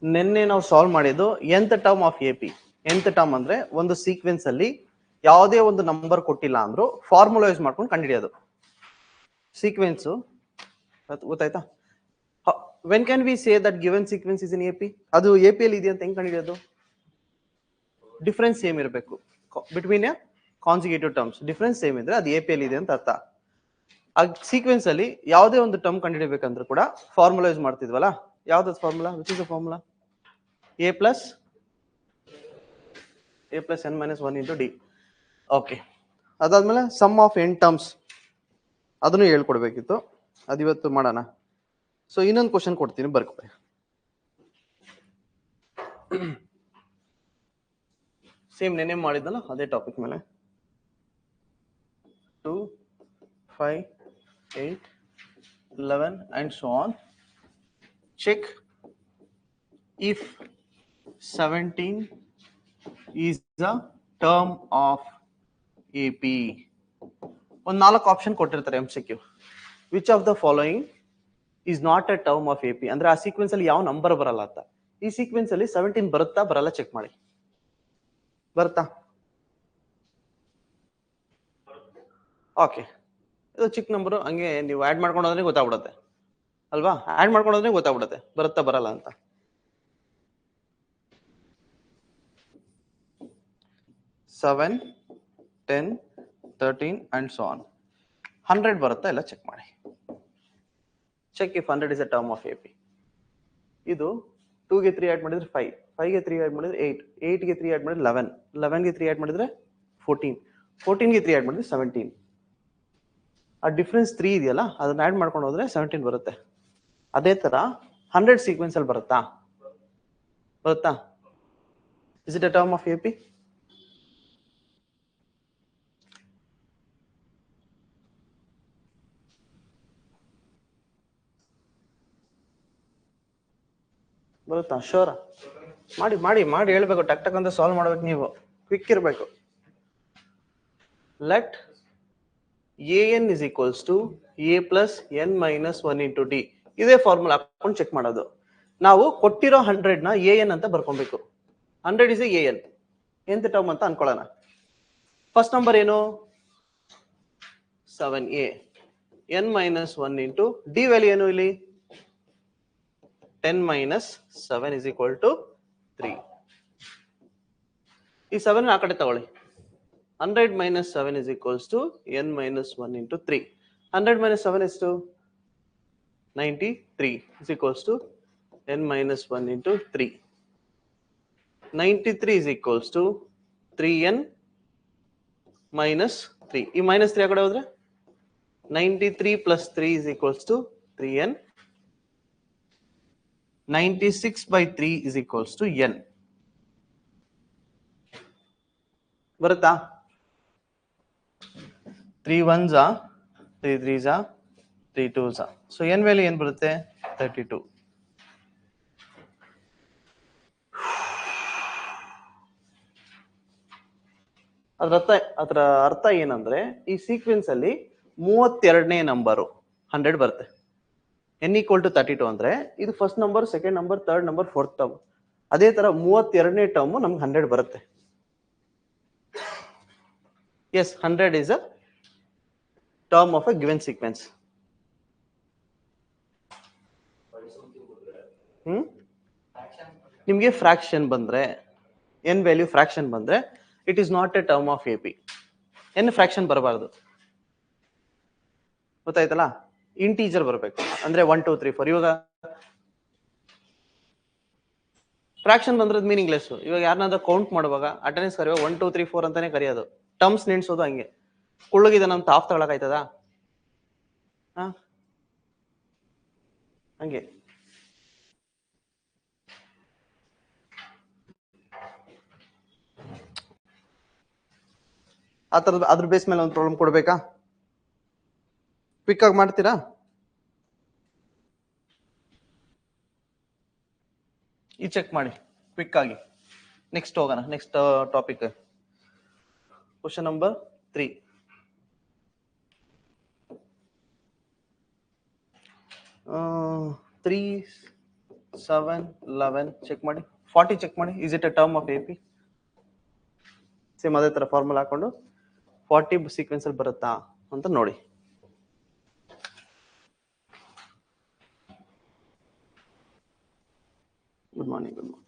ನಿನ್ನೆ ನಾವು ಸಾಲ್ವ್ ಮಾಡಿದ್ದು nth term of A P. nth term ಅಂದ್ರೆ ಒಂದು ಸೀಕ್ವೆನ್ಸ್ ಅಲ್ಲಿ ಯಾವುದೇ ಒಂದು ನಂಬರ್ ಕೊಟ್ಟಿಲ್ಲ ಅಂದ್ರೂ ಫಾರ್ಮುಲಾ ಯೂಸ್ ಮಾಡ್ಕೊಂಡು ಕಂಡುಹಿಡಿಯೋದು. ಸೀಕ್ವೆನ್ಸ್ ಗೊತ್ತಾಯ್ತಾ? When can we say that given sequence is in a P? ಅದು ಎ ಪಿ ಅಲ್ಲಿ ಇದೆ ಅಂತ ಹೆಂಗ್ ಕಂಡುಹಿಡಿಯೋದು? ಡಿಫ್ರೆನ್ಸ್ ಸೇಮ್ ಇರಬೇಕು between A consecutive terms. Difference same ಇದ್ರೆ ಅದು ಎ ಪಿ ಅಲ್ಲಿ ಇದೆ ಅಂತ ಅರ್ಥ. ಆ ಸೀಕ್ವೆನ್ಸ್ ಅಲ್ಲಿ ಯಾವುದೇ ಒಂದು ಟರ್ಮ್ ಕಂಡುಹಿಡಿಬೇಕಂದ್ರೂ ಕೂಡ ಫಾರ್ಮುಲಾ ಯೂಸ್ ಮಾಡ್ತಿದ್ವಲ್ಲ, ಯಾವ್ದು formula? Which is the formula? a plus n minus 1 into d. Okay, ಅದಾದ್ಮೇಲೆ ಸಮ್ ಆಫ್ n ಟರ್ಮ್ಸ್ ಅದನ್ನು ಹೇಳ್ಕೊಡ್ಬೇಕಿತ್ತು, ಅದಿವತ್ತು ಮಾಡೋಣ. ಸೊ ಇನ್ನೊಂದು ಕ್ವಶನ್ ಕೊಡ್ತೀನಿ, ಬರ್ಕೊಳ್ಳಿ. ಸೇಮ್ ನೆನೆ ಮಾಡಿದ್ನಲ್ಲ ಅದೇ ಟಾಪಿಕ್ ಮೇಲೆ 2, 5, 8, 11 and so on. Check if 17 is the term of AP. ಒಂದು 4 ಆಪ್ಷನ್ ಕೊಟ್ಟಿರ್ತಾರೆ MCQ. Which of the following is not a term of AP? ಅಂದ್ರೆ ಆ ಸೀಕ್ವೆನ್ಸ್ ಅಲ್ಲಿ ಯಾವ ನಂಬರ್ ಬರಲ್ಲ ಅಂತ. ಈ ಸೀಕ್ವೆನ್ಸ್ ಅಲ್ಲಿ 17 ಬರುತ್ತಾ ಬರಲ್ಲ ಚೆಕ್ ಮಾಡಿ. ಬರುತ್ತಾ? ಓಕೆ, ಇದು ಚಿಕ್ಕ ನಂಬರ್, ಹಂಗೆ ನೀವು ಆಡ್ ಮಾಡ್ಕೊಂಡು ಹೋದ್ರೆ ಗೊತ್ತಾಗ್ಬಿಡುತ್ತೆ ಅಲ್ವಾ? ಆಡ್ ಮಾಡ್ಕೊಂಡು ಹೋದ್ರೆ ಗೊತ್ತಾಗ್ಬಿಡುತ್ತೆ ಬರುತ್ತಾ ಬರಲ್ಲ ಅಂತ. 7, 10, 13 and so on. 100 ಬರುತ್ತಾ ಇಲ್ಲ ಚೆಕ್ ಮಾಡಿ. Check if 100 is a term of AP. ಇದು 2 ಗೆ 3 ಆಡ್ ಮಾಡಿದ್ರೆ 5, 5 ಗೆ 3 ಆಡ್ ಮಾಡಿದ್ರೆ 8, 8 ಗೆ 3 ಆಡ್ ಮಾಡಿದ್ರೆ 11, 11 ಗೆ 3 ಆಡ್ ಮಾಡಿದ್ರೆ 14, 14 ಗೆ 3 ಆಡ್ ಮಾಡಿದ್ರೆ 17. ಆ ಡಿಫ್ರೆನ್ಸ್ 3 ಇದೆಯಲ್ಲ, ಅದನ್ನ ಆಡ್ ಮಾಡ್ಕೊಂಡು ಹೋದ್ರೆ 17 ಬರುತ್ತೆ. ಅದೇ ತರ 100 ಸೀಕ್ವೆನ್ಸ್ ಅಲ್ಲಿ ಬರುತ್ತಾ? Is it A term of AP? ಬರುತ್ತಾ? ಶೋರ್? ಮಾಡಿ ಮಾಡಿ ಮಾಡಿ ಹೇಳ್ಬೇಕು, ಟಕ್ ಟಕ್ ಅಂತ ಸಾಲ್ವ್ ಮಾಡ್ಬೇಕು, ನೀವು ಕ್ವಿಕ್ ಇರಬೇಕು. Let an is equals to a plus n minus 1 into d. ಇದೇ ಫಾರ್ಮುಲಾ ಹಾಕೊಂಡು ಚೆಕ್ ಮಾಡೋದು. ನಾವು ಕೊಟ್ಟಿರೋ 100 ನ an ಅಂತ ಬರ್ಕೊಬೇಕು. 100 is a an, ಎಂತ ಟರ್ಮ್ ಅಂತ ಅನ್ಕೊಳ್ಳೋಣ. ಫಸ್ಟ್ ನಂಬರ್ ಏನು? 7a. n minus 1 into d value ಏನು ಇಲ್ಲಿ? 10 minus 7 is equal to 3. ಈ 7 ಆ ಕಡೆ ತಗೊಳ್ಳಿ. 100 minus 7 is equals to n minus 1 into 3. 100 minus 7 is to 93 is equals to n minus 1 into 3. 93 is equals to 3n minus 3. ಈ minus 3 ಆ ಕಡೆ ಹೋದ್ರೆ 93 plus 3 is equals to 3n. 96 by 3 is equals to n. ಬರುತ್ತಾ? 3 1s are 3 3s are 3 2s are. So n value ಏನು ಬರುತ್ತೆ? 32. ಅದರ ಅರ್ಥ ಏನಂದ್ರೆ ಈ ಸೀಕ್ವೆನ್ಸ್ ಅಲ್ಲಿ 32ನೇ ನಂಬರು 100 ಬರುತ್ತೆ. n equal to 32 ಅಂದ್ರೆ ಇದು first number, second number, third number, fourth term. ಅದೇ ತರ 32ನೇ ಟರ್ಮ್ ನಮ್ಗೆ 100 ಬರುತ್ತೆ. Yes, 100 is a term of a given sequence. ನಿಮಗೆ ಫ್ರಾಕ್ಷನ್ ಬಂದ್ರೆ, n ವ್ಯಾಲ್ಯೂ ಫ್ರಾಕ್ಷನ್ ಬಂದ್ರೆ it is not a term of AP. n fraction ಬರಬಾರ್ದು, ಗೊತ್ತಾಯ್ತಲ್ಲ? ಇಂಟೀಜರ್ ಬರಬೇಕು, ಅಂದ್ರೆ 1 2 3 4. ಇವಾಗ ಫ್ರಾಕ್ಷನ್ ಬಂದ್ರದ್ ಮೀನಿಂಗ್ಲೆಸ್. ಇವಾಗ ಯಾರನ್ನಾದ್ರೂ ಕೌಂಟ್ ಮಾಡುವಾಗ ಅಟೆಂಡೆನ್ಸ್ ಕರೆಯುವಾಗ 1 2 3 4 ಅಂತಾನೆ ಕರೆಯೋದು. ಟರ್ಮ್ಸ್ ನೆನ್ಸೋದು ಹಂಗೆ. ಕುಳ್ಳಗಿದಾನಂತ ಆಫ್ ತಗೊಳಕಾಯ್ತದ? ಹಂಗೆ ಆ ತರದ ಅದ್ರ ಬೇಸ್ ಮೇಲೆ ಒಂದು ಪ್ರಾಬ್ಲಮ್ ಕೊಡ್ಬೇಕಾ? ಕ್ವಿಕ್ ಆಗಿ ಮಾಡ್ತೀರಾ? ಈ ಚೆಕ್ ಮಾಡಿ ಕ್ವಿಕ್ ಆಗಿ. ನೆಕ್ಸ್ಟ್ ಹೋಗೋಣ, next topic. Question number 3. 7, 11 check ಮಾಡಿ. 40 ಚೆಕ್ ಮಾಡಿ. Is it a term of A P? Same ಅದೇ ತರ ಫಾರ್ಮುಲಾ ಹಾಕೊಂಡು 40 ಸೀಕ್ವೆನ್ಸ್ ಅಲ್ಲಿ ಬರುತ್ತಾ ಅಂತ ನೋಡಿ. Good morning. Good morning.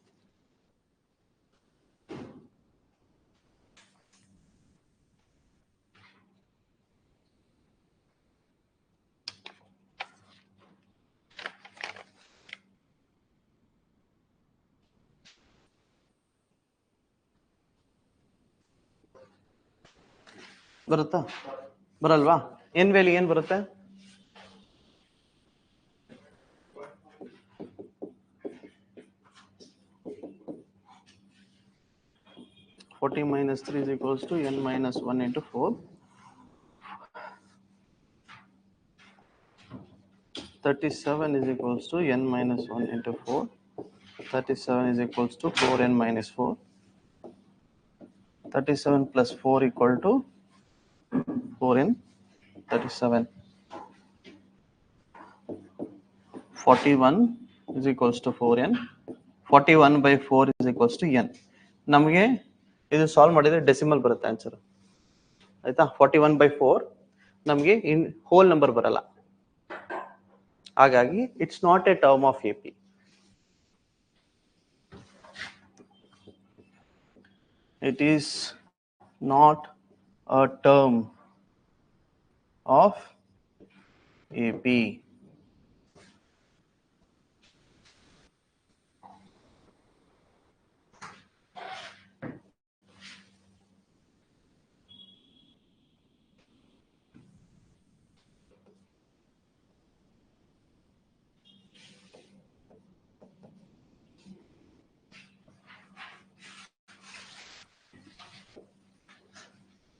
ಬರುತ್ತಾ? ಬರಲ್ವಾ? ಎನ್ ವ್ಯಾಲ್ಯೂ ಏನ್ ಬರುತ್ತೆ? -40 - 3 = n - 1 × 4. 37 = n - 1 × 4. 37 = 4n - 4. 37 + 4 = 4n. 37. 41 = 4n. 41/4 = n. ನಮಗೆ ಇದು ಸಾಲ್ವ್ ಮಾಡಿದ್ರೆ ಡೆಸಿಮಲ್ ಬರುತ್ತೆ ಆನ್ಸರ್. ಆಯ್ತಾ? 41/4 ನಮಗೆ ಇನ್ ಹೋಲ್ ನಂಬರ್ ಬರಲ್ಲ. ಹಾಗಾಗಿ it's not a term of A P. It is not a term of AP.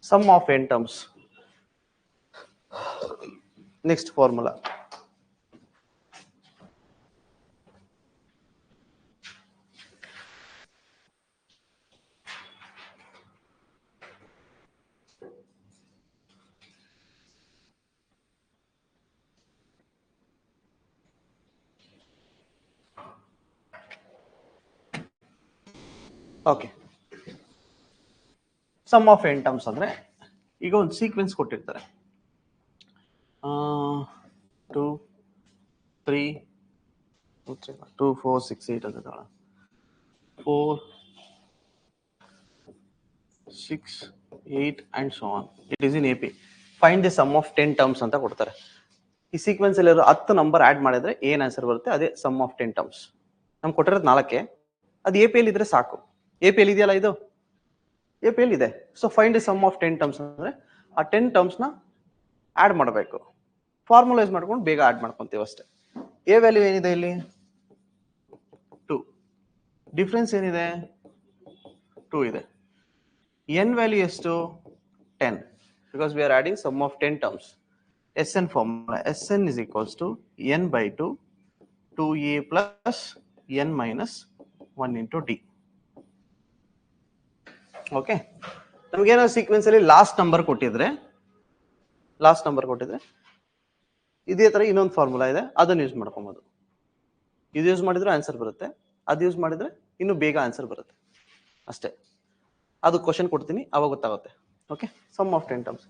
Sum of n terms. Next formula. Okay, sum of n terms ಅಂದ್ರೆ ಈಗ ಒಂದು ಸೀಕ್ವೆನ್ಸ್ ಕೊಟ್ಟಿರ್ತಾರೆ. 2 3 2 4 6 8 ಅಂತ 4 6 8 and so on. It is in AP. Find the sum of 10 terms ಅಂತ ಕೊಡ್ತಾರೆ. ಈ sequence ಅಲ್ಲಿ 10 number add ಮಾಡಿದ್ರೆ ಏನ್ ಆನ್ಸರ್ ಬರುತ್ತೆ ಅದೇ ಸಮ್ ಆಫ್ 10 ಟರ್ಮ್ಸ್. ನಮ್ಗೆ ಕೊಟ್ಟಿರೋದು 4. ಅದು ಎ ಪಿ ಎಲ್ ಇದ್ರೆ ಸಾಕು. ಎ ಪಿ ಎಲ್ ಇದೆಯಲ್ಲ, ಇದು ಎ ಪಿ ಎಲ್ ಇದೆ. So find the sum of 10 terms ಅಂದ್ರೆ ಆ 10 ಟರ್ಮ್ಸ್ ನ ಆಡ್ ಮಾಡಬೇಕು. ಫಾರ್ಮುಲೈಸ್ ಮಾಡ್ಕೊಂಡು ಬೇಗ ಆಡ್ ಮಾಡ್ಕೊಂತೀವಿ ಅಷ್ಟೇ. ಎ ವ್ಯಾಲ್ಯೂ ಏನಿದೆ ಇಲ್ಲಿ? 2. ಡಿಫ್ರೆನ್ಸ್ ಏನಿದೆ? 2 ಇದೆ. ಎನ್ ವ್ಯಾಲ್ಯೂ ಎಷ್ಟು? 10. Because we are adding sum of 10 terms. Sn formula. Sn is equals to n by 2, 2a plus n minus 1 into d. Okay, ನಮಗೇನೋ ಸೀಕ್ವೆನ್ಸ್ ಅಲ್ಲಿ ಲಾಸ್ಟ್ ನಂಬರ್ ಕೊಟ್ಟಿದ್ರೆ ಇದೇ ತರ ಇನ್ನೊಂದು ಫಾರ್ಮುಲಾ ಇದೆ, ಅದನ್ನ ಯೂಸ್ ಮಾಡ್ಕೊಬೋದು. ಇದು ಯೂಸ್ ಮಾಡಿದ್ರೆ ಆನ್ಸರ್ ಬರುತ್ತೆ, ಅದು ಯೂಸ್ ಮಾಡಿದ್ರೆ ಇನ್ನು ಬೇಗ ಆನ್ಸರ್ ಬರುತ್ತೆ ಅಷ್ಟೇ. ಅದು ಕ್ವಶನ್ ಕೊಡ್ತೀನಿ, ಅವಾಗ ಗೊತ್ತಾಗುತ್ತೆ. Okay, sum of 10 terms.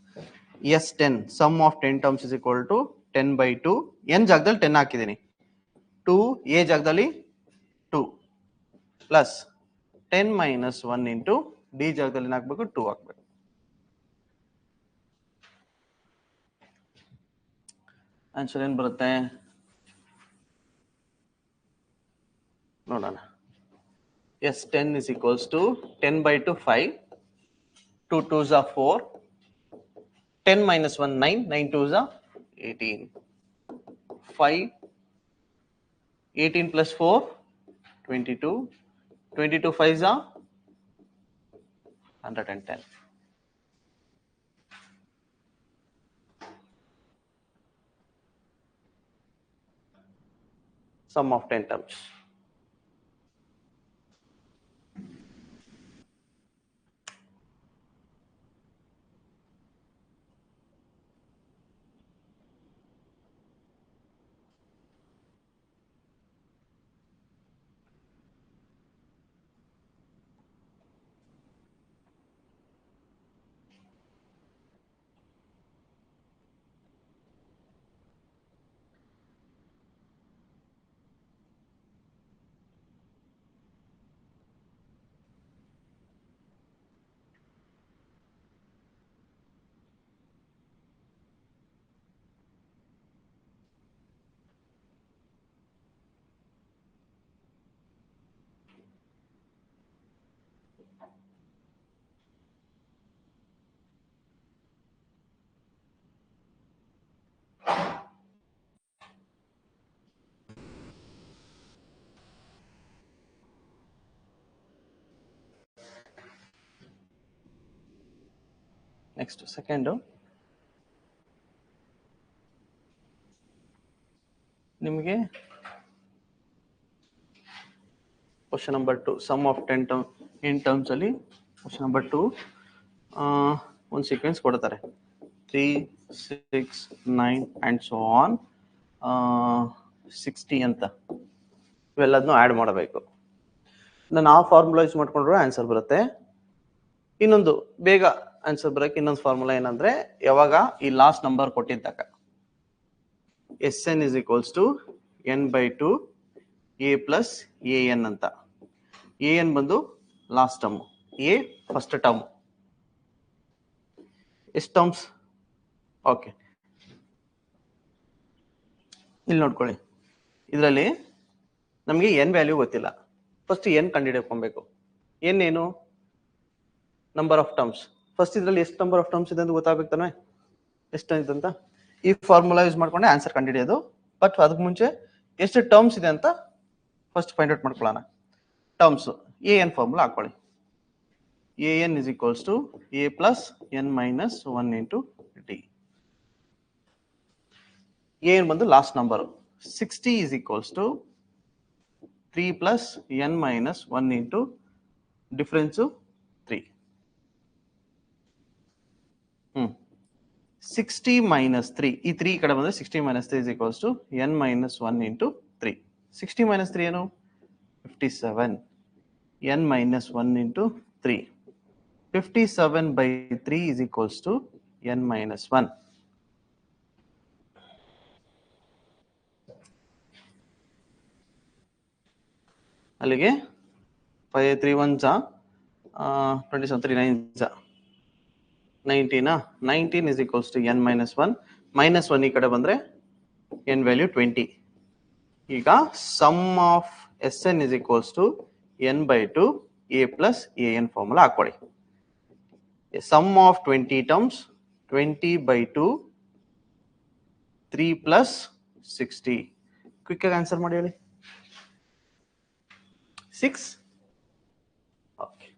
S10 sum of 10 terms is equal to 10 by 2. n ಜಾಗದಲ್ಲಿ 10 ಹಾಕಿದ್ದೀನಿ. 2 a ಜಾಗದಲ್ಲಿ 2 ಪ್ಲಸ್ 10 minus 1 into d ಜಾಗದಲ್ಲಿ ಹಾಕ್ಬೇಕು 2 ಹಾಕ್ಬೇಕು. ಆನ್ಸರ್ ಏನ್ ಬರುತ್ತೆ ನೋಡೋಣ. S10 is equals to 10 by 2 5, 2 2s are 4, 10 minus 1 9, 9 2s are 18, 5, 18 plus 4 22, 22 5s are 110. Sum of 10 terms. Next second ನಿಮಗೆ question number 2 sum of 10 term in terms ಅಲ್ಲಿ question number 2 ಒಂದು sequence ಕೊಡ್ತಾರೆ 3 6 9 ಅಂಡ್ ಸೋ ಆನ್ 60 ಅಂತ ಇವೆಲ್ಲದನ್ನು add ಮಾಡಬೇಕು. ನಾನು ಆ formula use ಮಾಡ್ಕೊಂಡ್ರೆ answer ಬರುತ್ತೆ. ಇನ್ನೊಂದು ಬೇಗ ಆನ್ಸರ್ ಬರೋಕ್ಕೆ ಇನ್ನೊಂದು ಫಾರ್ಮುಲಾ ಏನಂದ್ರೆ ಯಾವಾಗ ಈ ಲಾಸ್ಟ್ ನಂಬರ್ ಕೊಟ್ಟಿದ್ದಾಗ Sn is equals to n by 2 a plus an ಅಂತ. an ಬಂದು last term, a first term. ಎಷ್ಟು ಟರ್ಮ್ಸ್? ಓಕೆ, ಇಲ್ಲಿ ನೋಡ್ಕೊಳ್ಳಿ. ಇದರಲ್ಲಿ ನಮಗೆ ಎನ್ ವ್ಯಾಲ್ಯೂ ಗೊತ್ತಿಲ್ಲ. ಫಸ್ಟ್ ಎನ್ ಕಂಡುಹಿಡಿಯಬೇಕು. ಎನ್ ಏನು? Number of terms. ಫಸ್ಟ್ ಇದರಲ್ಲಿ ಎಷ್ಟು ನಂಬರ್ ಆಫ್ ಟರ್ಮ್ಸ್ ಇದೆ ಅಂತ ಗೊತ್ತಾಗಬೇಕು ತಾನೆ, ಎಷ್ಟು ಇದೆ ಅಂತ. ಈ ಫಾರ್ಮುಲಾ ಯೂಸ್ ಮಾಡ್ಕೊಂಡೆ ಆನ್ಸರ್ ಕಂಡುಹಿಡಿಯೋದು. ಬಟ್ ಅದಕ್ಕೆ ಮುಂಚೆ ಎಷ್ಟು ಟರ್ಮ್ಸ್ ಇದೆ ಅಂತ ಫಸ್ಟ್ ಫೈಂಡ್ ಔಟ್ ಮಾಡ್ಕೊಳ್ಳೋಣ. ಟರ್ಮ್ಸ್ ಎ ಎನ್ ಫಾರ್ಮುಲಾ ಹಾಕೊಳ್ಳಿ. A N is equals to A plus N minus 1 into D. A N ಬಂದು last number. 60 is equals to 3 plus n minus 1 into difference 3. 60 minus 3. ಈ 3 ಕಡೆ ಬಂದ್ರೆ 60 minus 3 is equals to n minus 1 into 3. 60 minus 3 ಏನು? 57. n minus 1 into 3. 57 by 3 is equals to n minus 1. ಅಲ್ಲಿಗೆ 5 3 1 27 3 9 19 19 is equals to n minus 1. minus 1 ಈ ಕಡೆ ಬಂದ್ರೆ n value 20. ಈಗ sum of Sn is equals to n by 2 a plus an formula ಹಾಕೊಳ್ಳಿ. Sum of 20 terms 20 by 2 3 plus 60. Quick ಆಗಿ answer ಮಾಡಿ ಹೇಳಿ. 6. Okay,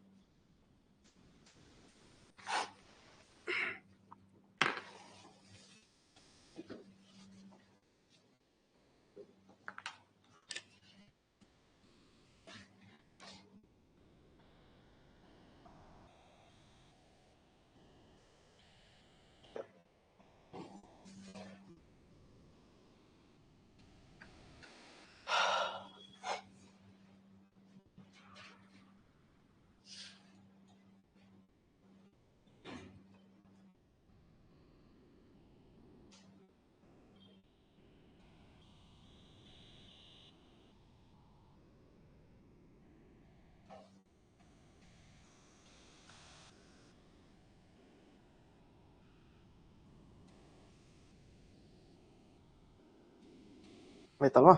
ಆಯ್ತಲ್ವಾ?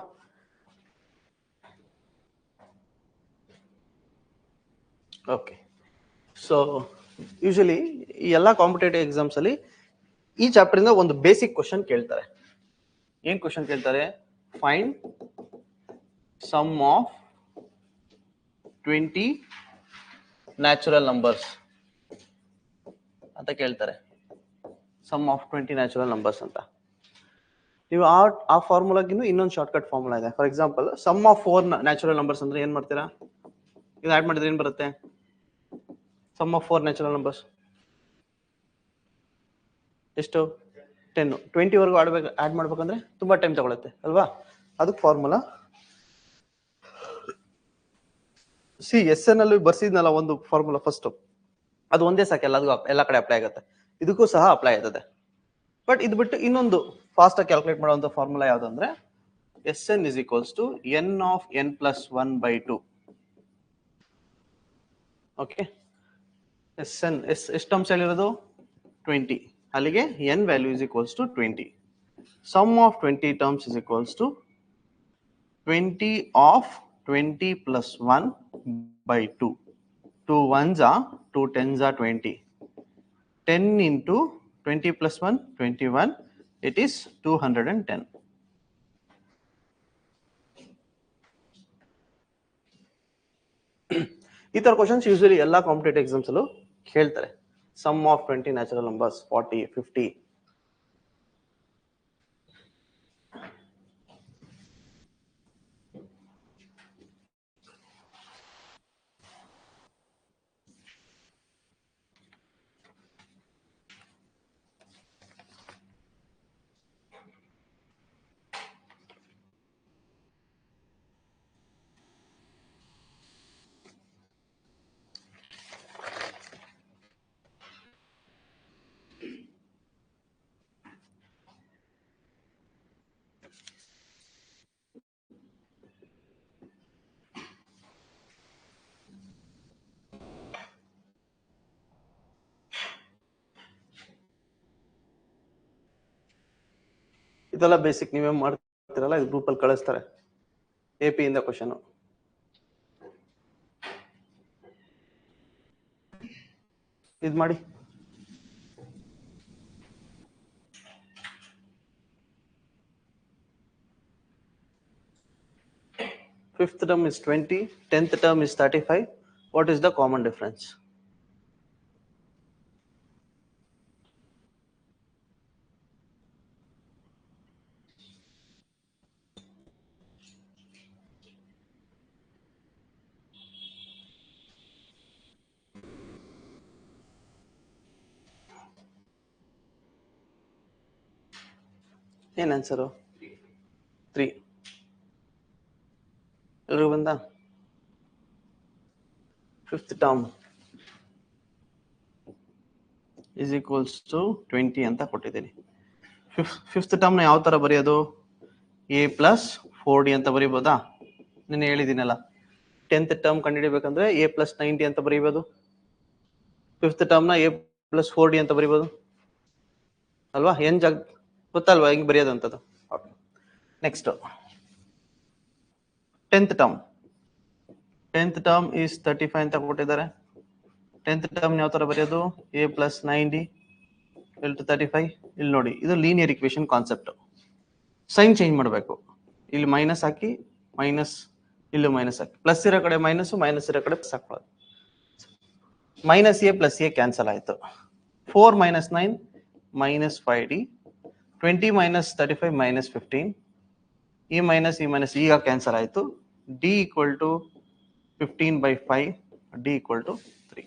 ಓಕೆ, ಸೊ ಯೂಶಲಿ ಈ ಎಲ್ಲ ಕಾಂಪಿಟೇಟಿವ್ ಎಕ್ಸಾಮ್ಸ್ ಅಲ್ಲಿ ಈ ಚಾಪ್ಟರ್ ಇಂದ ಒಂದು ಬೇಸಿಕ್ ಕ್ವಶನ್ ಕೇಳ್ತಾರೆ. ಏನ್ ಕ್ವಶನ್ ಕೇಳ್ತಾರೆ? Find sum of 20 natural numbers ಅಂತ ಕೇಳ್ತಾರೆ. ಸಮ್ ಆಫ್ 20 ನ್ಯಾಚುರಲ್ ನಂಬರ್ಸ್ ಅಂತ. ನೀವು ಆ ಫಾರ್ಮುಲಾಗಿನ್ನು ಇನ್ನೊಂದು ಶಾರ್ಟ್ ಕಟ್ ಫಾರ್ಮುಲಾ ಇದೆ. For example sum of 4 natural numbers ಅಂದ್ರೆ ಏನ್ ಮಾಡ್ತೀರಾ? ಇದು ಆಡ್ ಮಾಡಿದ್ರೆ ಏನ್ ಬರುತ್ತೆ? ಸಮ್ ಆಫ್ 4 ನ್ಯಾಚುರಲ್ ನಂಬರ್ಸ್ ಎಷ್ಟು? 10. 20 ವರೆಗೂ ಆಡ್ ಮಾಡ್ಬೇಕಂದ್ರೆ ತುಂಬಾ ಟೈಮ್ ತಗೊಳುತ್ತೆ ಅಲ್ವಾ? ಅದಕ್ಕೆ ಫಾರ್ಮುಲಾ ಸಿ Sn ಅಲ್ಲಿ ಬರ್ಸಿದ್ನಲ್ಲ ಒಂದು ಫಾರ್ಮುಲಾ ಫಸ್ಟ್, ಅದು ಒಂದೇ ಸಾಕು ಎಲ್ಲ ಕಡೆ ಅಪ್ಲೈ ಆಗುತ್ತೆ. ಇದಕ್ಕೂ ಸಹ ಅಪ್ಲೈ ಆಗುತ್ತೆ. ಬಟ್ ಇದು ಬಿಟ್ಟು ಇನ್ನೊಂದು ಫಾಸ್ಟ್ ಆಗಿ ಕ್ಯಾಲ್ಕುಲೇಟ್ ಮಾಡುವಂತ formula ಯಾವ್ದಂದ್ರೆ Sn is equals to n of n plus 1 by 2. Okay, Sn ಎಷ್ಟು ಟರ್ಮ್ಸ್ ಹೇಳಿರೋದು? 20. ಅಲ್ಲಿಗೆ n value is equals to 20. Sum of 20 terms is equals to 20 of 20 plus 1 by 2. 2 ones are 2 tens are 20. 10 into 20 plus 1 21. It is 210. ಈ ತರ questions usually ಎಲ್ಲ competitive exams ಅಲ್ಲೂ ಕೇಳ್ತಾರೆ. Sum of 20 natural numbers 40 50. ಇದೆಲ್ಲ basic ನೀವೇ ಮಾಡ್ತಿರಲ್ಲ, ಇದು ಗ್ರೂಪಲ್ಲಿ ಕಳಿಸ್ತಾರೆ AP ಇಂದ ಕ್ವಶನ್. ಇದು ಮಾಡಿ. Fifth term is 20, 10th term is 35. What is the common difference? ಏನ್ ಆನ್ಸರು? 3. ಎಲ್ರಿಗೂ ಬಂದ? Fifth term is equals to 20 ಅಂತ ಕೊಟ್ಟಿದ್ದೀನಿ. ಫಿಫ್ತ್ ಟರ್ಮ್ನ ಯಾವ ತರ ಬರೆಯೋದು? A plus 4D ಅಂತ ಬರೀಬೋದಾ? ನಾನು ಹೇಳಿದ್ದೀನಲ್ಲ, 10th ಟರ್ಮ್ ಕಂಡುಹಿಡಿಬೇಕಂದ್ರೆ A plus 90 ಅಂತ ಬರೀಬೋದು. ಫಿಫ್ತ್ ಟರ್ಮ್ನ A plus 4D ಅಂತ ಬರೀಬೋದು ಅಲ್ವಾ? ಏನ್ ಗೊತ್ತಲ್ವಾ ಹೆಂಗ್ ಬರೆಯೋದು ಅಂತದ್ದು? ನೆಕ್ಸ್ಟ್ 10th ಟರ್ಮ್ is 35 ಅಂತ ಕೊಟ್ಟಿದ್ದಾರೆ. 10th ಟರ್ಮ್ ಯಾವ ತರ ಬರೆಯೋದು? A plus 90 into 35. ಇಲ್ಲಿ ನೋಡಿ, ಇದು linear equation concept. Sign change ಮಾಡಬೇಕು. ಇಲ್ಲಿ ಮೈನಸ್ ಹಾಕಿ, ಮೈನಸ್ ಇಲ್ಲೂ ಮೈನಸ್ ಹಾಕಿ, ಪ್ಲಸ್ ಇರೋ ಕಡೆ ಮೈನಸ್, ಮೈನಸ್ ಇರೋ ಕಡೆ ಪ್ಲಸ್ ಹಾಕೊಳ್ಳೋದು. Minus A plus A cancel ಆಯ್ತು. 4 minus 9 minus 5D. 20 minus 35 minus 15. ಈ ಮೈನಸ್ ಈಗ ಕ್ಯಾನ್ಸಲ್ ಆಯ್ತು. D equal to 15 by 5. D equal to 3.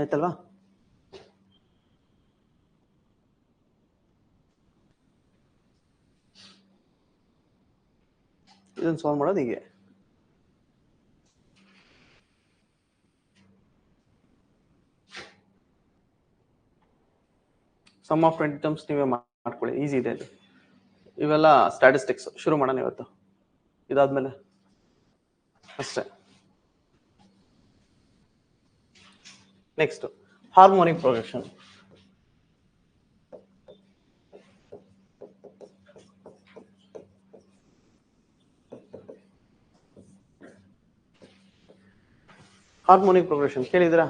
ಆಯ್ತಲ್ವಾ? ಇದನ್ನು ಸಾಲ್ವ್ ಮಾಡೋದು ಹೀಗೆ. ಸಮ್ ಆಫ್ 20 ಟರ್ಮ್ಸ್ ನೀವೇ ಮಾಡ್ಕೊಳ್ಳಿ, ಈಸಿ ಇದೆ ಅದು. ಇವೆಲ್ಲ ಸ್ಟ್ಯಾಟಿಸ್ಟಿಕ್ಸ್. ಶುರು ಮಾಡೋಣ ಇವತ್ತು, ಇದಾದ್ಮೇಲೆ ಅಷ್ಟೇ. Next harmonic progression. Harmonic progression ಕೇಳಿದ್ರಾ?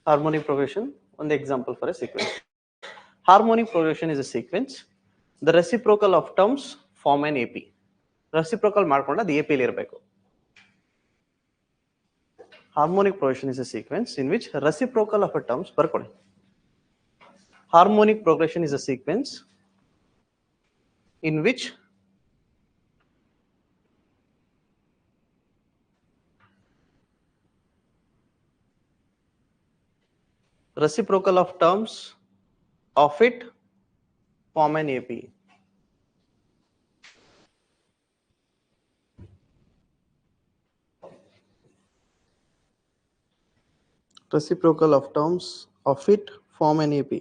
Harmonic progression, one example for a sequence. Harmonic progression is a sequence. The reciprocal of terms form an AP. Reciprocal ಮಾಡ್ಕೊಂಡ ಅದು AP ಅಲ್ಲಿ ಇರಬೇಕು. Harmonic progression is a sequence in which reciprocal of a terms ಬರ್ಕೊಳ್ಳಿ. harmonic progression is a sequence in which reciprocal of terms of it form an AP. Reciprocal of terms of it form an AP.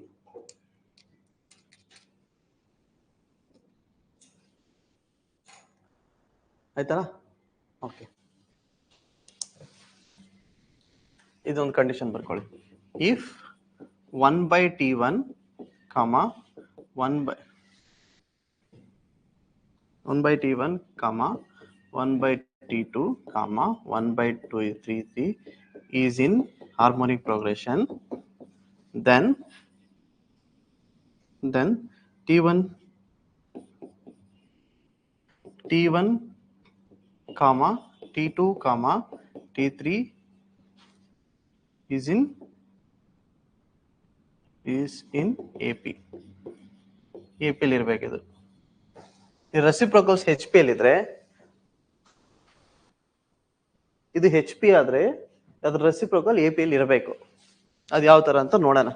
ಆಯ್ತಾ? Okay, ಇದೊಂದು condition ಬರ್ಕೊಳ್ಳಿ. If 1/T1 comma 1/T1 comma 1/T2 comma 1/233 is in harmonic progression, then T1 comma T2 comma T3 is in AP. AP ಅಲ್ಲಿ ಇರಬೇಕಿದು. ಈ reciprocals HP ಅಲ್ಲಿ ಇದ್ರೆ, ಇದು HP ಆದ್ರೆ ಅದ್ರ ರೆಸಿಪ್ರೋಕಲ್ AP ಅಲ್ಲಿ ಇರಬೇಕು. ಅದು ಯಾವ ತರ ಅಂತ ನೋಡೋಣ.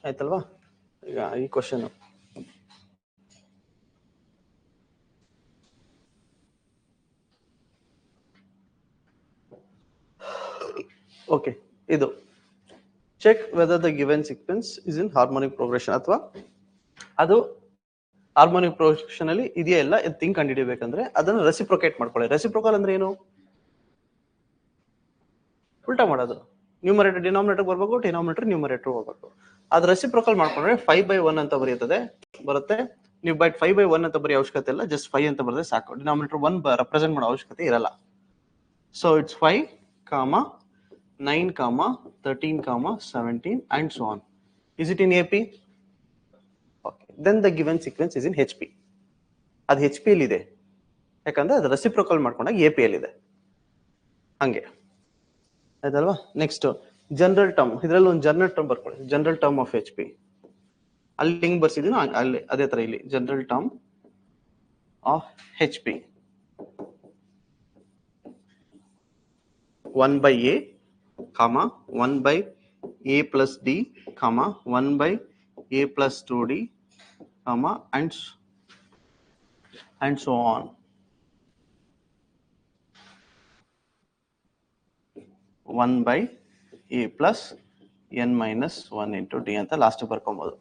ಆಯ್ತಲ್ವಾ? ಈಗ ಈ ಕ್ವಶನ್ ಓಕೆ, ಇದು check whether the given sequence is in harmonic progression, ಅಥವಾ ಅದು ಹಾರ್ಮೋನಿಕ್ ಪ್ರೋಗ್ರೆಷನ್ ಅಲ್ಲಿ ಇದೆಯಾ ಇಲ್ಲ ಇದು ಥಿಂಗ್ ಕಂಡುಹಿಡಿಯಬೇಕಂದ್ರೆ ಅದನ್ನು ರೆಸಿಪ್ರೊಕೇಟ್ ಮಾಡ್ಕೊಳ್ಳಿ. ರೆಸಿಪ್ರೊಕಲ್ ಅಂದ್ರೆ ಏನು? ಉಲ್ಟಾ ಮಾಡೋದು. ನ್ಯೂಮರೇಟರ್ ಡಿನಾಮಿನೇಟರ್ ಬರ್ಬೇಕು, ಡಿನಾಮಿನೇಟರ್ ನ್ಯೂಮರೇಟರ್ ಹೋಗ್ಬೇಕು. ಅದು ರೆಸಿಪ್ರೊಕಲ್ ಮಾಡ್ಕೊಂಡ್ರೆ 5/1 ಅಂತ ಬರುತ್ತೆ. ನೀವು ಬಟ್ 5/1 ಅಂತ ಬರೀ ಅವಶ್ಯಕತೆ ಇಲ್ಲ, ಜಸ್ಟ್ 5 ಅಂತ ಬರೆದ್ರೆ ಸಾಕು. ಡಿನಾಮಿನೇಟರ್ 1 ರೆಪ್ರೆಸೆಂಟ್ ಮಾಡೋ ಅವಶ್ಯಕತೆ ಇರಲ್ಲ. So it's 5, 9, 13, 17 and so on. Is it in AP? Okay. Then the given sequence is in HP. ಅದು HP ಅಲ್ಲಿ ಇದೆ, ಯಾಕಂದ್ರೆ ಅದು ರೆಸಿಪ್ರೊಕಲ್ ಮಾಡ್ಕೊಂಡಾಗ AP ಅಲ್ಲಿ ಇದೆ. ಹಂಗೆ ಆಯ್ತಲ್ವಾ? ನೆಕ್ಸ್ಟ್ ಜನರಲ್ ಟರ್ಮ್, ಇದರಲ್ಲಿ ಒಂದು ಜನರಲ್ ಟರ್ಮ್ ಬರ್ಕೊಳ್ಳಿ. ಜನರಲ್ ಟರ್ಮ್ ಆಫ್ HP ಅಲ್ಲಿ ಹಿಂಗ್ ಬರ್ಸಿದೀನಿ, ಅಲ್ಲಿ ಅದೇ ತರ ಇಲ್ಲಿ general term of HP 1/A, 1/A plus D, 1/A plus 2D, and so on. 1/A plus n minus 1 into D ಅಂತ ಲಾಸ್ಟ್ ಬರ್ಕೊಬಹುದು.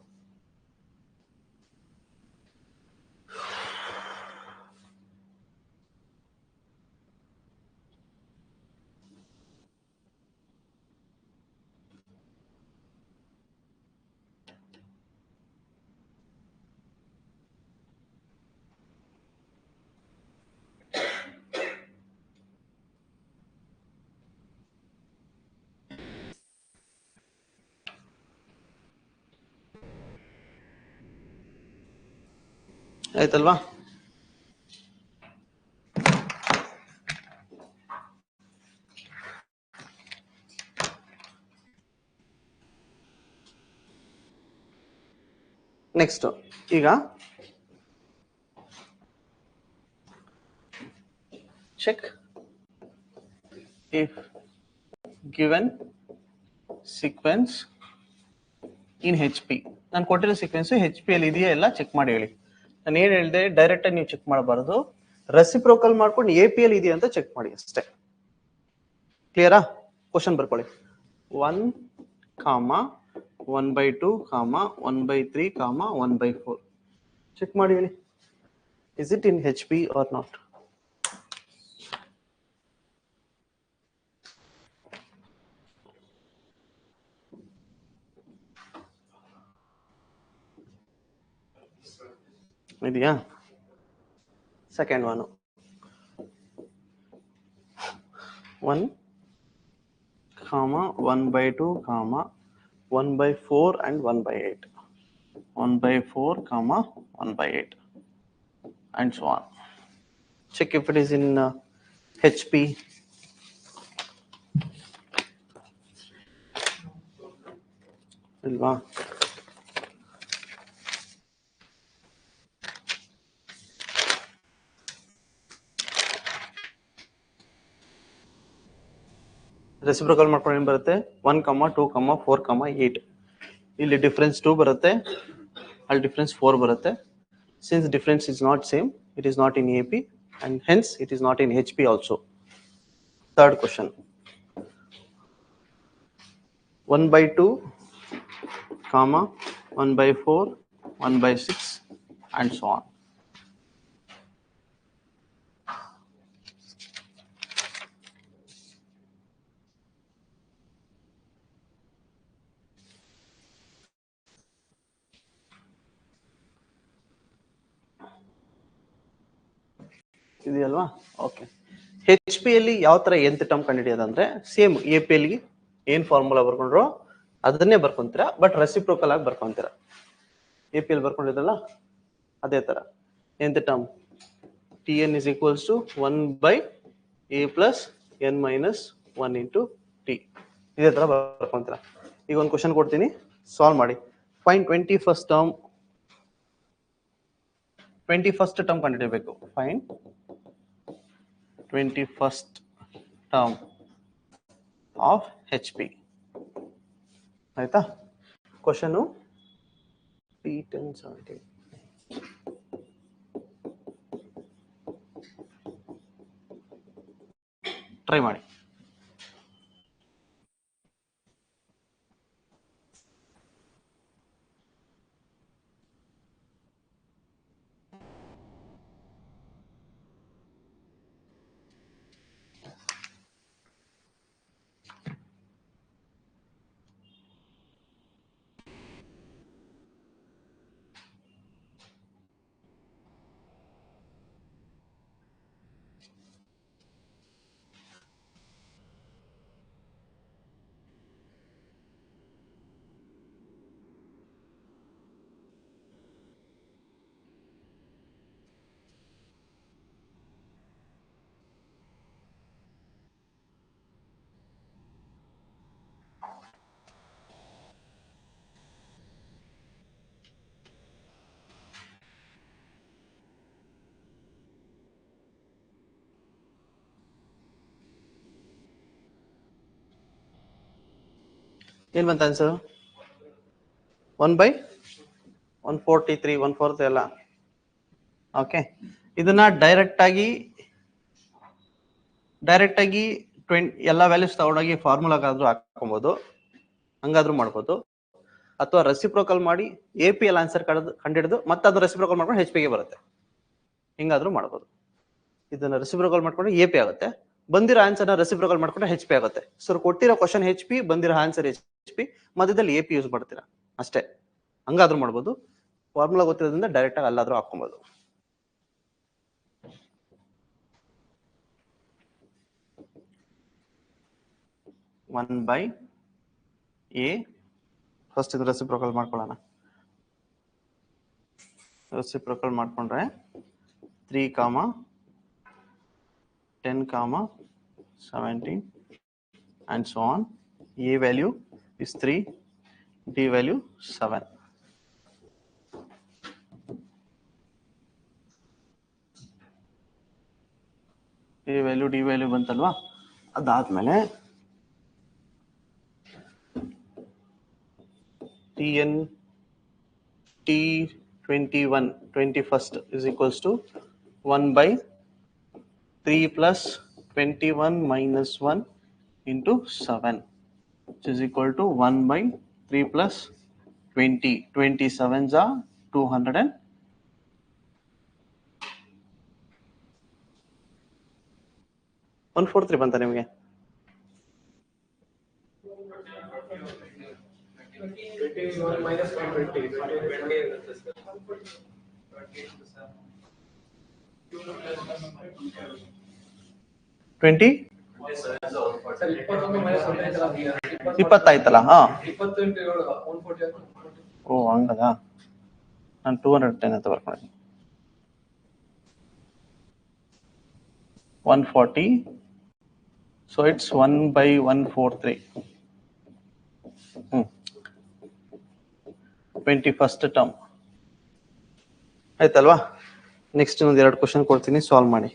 ಆಯ್ತಲ್ವಾ? ನೆಕ್ಸ್ಟ್ ಈಗ check if given sequence in HP. ನಾನು ಕೊಟ್ಟಿರೋ ಸೀಕ್ವೆನ್ಸ್ HP ಅಲ್ಲಿ ಇದೆಯಾ ಇಲ್ಲ ಚೆಕ್ ಮಾಡಿ ಹೇಳಿ. ನಾನು ಏನ್ ಹೇಳಿದೆ, ಡೈರೆಕ್ಟ್ ಆಗಿ ನೀವು ಚೆಕ್ ಮಾಡಬಾರದು, ರೆಸಿಪ್ರೋಕಲ್ ಮಾಡ್ಕೊಂಡು AP ಅಲ್ಲಿ ಇದೆಯಾ ಅಂತ ಚೆಕ್ ಮಾಡಿ ಅಷ್ಟೇ. ಕ್ಲಿಯರಾ? ಕ್ವಶನ್ ಬರ್ಕೊಳ್ಳಿ. 1, 1/2, 1/3, 1/4. ಚೆಕ್ ಮಾಡಿ ಹೇಳಿ, is it in HP or not? ಇದೆಯಾ? Second 1, 1, 1/2, 1/4 and 1/8. 1/4 comma 1/8 and so on. Check if it is in HP. Ilva? Reciprocal ಮಾಡ್ಕೊಂಡು ಏನು ಬರುತ್ತೆ 1, 2, 4, 8. ಇಲ್ಲಿ ಡಿಫರೆನ್ಸ್ 2 ಬರುತ್ತೆ, ಅಲ್ಲಿ ಡಿಫರೆನ್ಸ್ 4 ಬರುತ್ತೆ. Since difference is not same, it is not in AP and hence it is not in HP also. Third question. 1/2, 1/4, 1/6 and so on. ಇದೆಯಲ್ವಾ? Okay. H P ಅಲ್ಲಿ ಯಾವ ತರ ಎಂತ ಟರ್ಮ್ ಕಂಡುಹಿಡಿಯೋದಂದ್ರೆ ಸೇಮ್ ಎ ಪಿ ಎಲ್ಗೆ ಏನ್ formula ಬರ್ಕೊಂಡ್ರು ಅದನ್ನೇ ಬರ್ಕೊಂತೀರಾ, ಬಟ್ ರೆಸಿಪ್ರೋಕಲ್ ಆಗಿ ಬರ್ಕೊಂತೀರಾ. ಎ ಪಿ ಎಲ್ ಬರ್ಕೊಂಡಿದ್ದಲ್ಲ ಅದೇ ತರ nth term T N is equals to 1/a plus n minus 1 into T. ಇದೇ ತರ ಬರ್ಕೊಂತೀರಾ. ಈಗ ಒಂದು ಕ್ವಶನ್ ಕೊಡ್ತೀನಿ, ಸಾಲ್ವ್ ಮಾಡಿ. ಫೈನ್ 21st ಟರ್ಮ್ ಕಂಡುಹಿಡಿಯಬೇಕು. ಫೈನ್ 21st term of HP. ಆಯ್ತಾ? ಕ್ವಶನ್ P1017 ಟ್ರೈ ಮಾಡಿ. ಏನ್ ಬಂತ ಆನ್ಸರ್? 1/143, 1/4 ಎಲ್ಲ. ಓಕೆ, ಇದನ್ನ ಡೈರೆಕ್ಟ್ ಆಗಿ ಎಲ್ಲ ವ್ಯಾಲ್ಯೂಸ್ ತಗೊಂಡೋಗಿ ಫಾರ್ಮುಲಾಗಾದ್ರೂ ಹಾಕೊಬಹುದು, ಹಂಗಾದ್ರೂ ಮಾಡ್ಬೋದು. ಅಥವಾ ರೆಸಿಪ್ರೋಕಲ್ ಮಾಡಿ ಎ ಪಿ ಎಲ್ ಆನ್ಸರ್ ಕಂಡಿಡಿದು ಮತ್ತೆ ಅದು ರೆಸಿಪ್ರೋಕಲ್ ಮಾಡ್ಕೊಂಡು ಹೆಚ್ ಪಿಗೆ ಬರುತ್ತೆ, ಹಿಂಗಾದ್ರೂ ಮಾಡ್ಬೋದು. ಇದನ್ನ ರೆಸಿಪ್ರೋಕಲ್ ಮಾಡ್ಕೊಂಡು ಎ ಪಿ ಆಗುತ್ತೆ, ಬಂದಿರೋ ಆನ್ಸರ್ನ ರೆಸಿಪ್ರೋಕಲ್ ಮಾಡ್ಕೊಂಡು ಹೆಚ್ ಪಿ ಆಗುತ್ತೆ. ಸೊ ಕೊಟ್ಟಿರೋ ಕ್ವಶನ್ ಹೆಚ್ ಪಿ, ಬಂದಿರೋ ಆನ್ಸರ್ ಹೆಚ್ ಪಿ, ಮಧ್ಯದಲ್ಲಿ ಎ ಪಿ ಯೂಸ್ ಮಾಡ್ತೀರಾ ಅಷ್ಟೇ. ಹಂಗಾದ್ರೂ ಮಾಡ್ಬೋದು, ಫಾರ್ಮುಲಾ ಗೊತ್ತಿರೋದ್ರಿಂದ ಡೈರೆಕ್ಟ್ ಆಗಿ ಅಲ್ಲಾದ್ರೂ ಹಾಕೊಬಹುದು. ಒನ್ ಬೈ ಎ, ಫಸ್ಟ್ ಇದು ರೆಸಿಪ್ರೋಕಲ್ ಮಾಡ್ಕೊಳ್ಳೋಣ. ರೆಸಿಪ್ರೋಕಲ್ ಮಾಡ್ಕೊಂಡ್ರೆ 3, 10, 17 and so on. A value is 3, D value 7. A value D value ಬಂತಲ್ವಾ? ಅದಾದ್ಮೇಲೆ TN T21 21st is equals to 1/3 plus 21 minus 1 into 7, which is equal to 1/3 plus 20. 27s are 200 and 143 ಬಂತ ನಿಮಗೆ? 20 20 ಆಯ್ತಲ್ಲ. ಹಾ, ಓ ಹಂಗದ. ನಾನು 210 ಅಂತ ಬರ್ಕೊಂಡಿದ್ದೀನಿ. 140, so it's 1/143. 21st term ಆಯ್ತಲ್ವಾ. Next ಇನ್ನೊಂದು 2 question ಕೊಡ್ತೀನಿ, ಸಾಲ್ವ್ ಮಾಡಿ.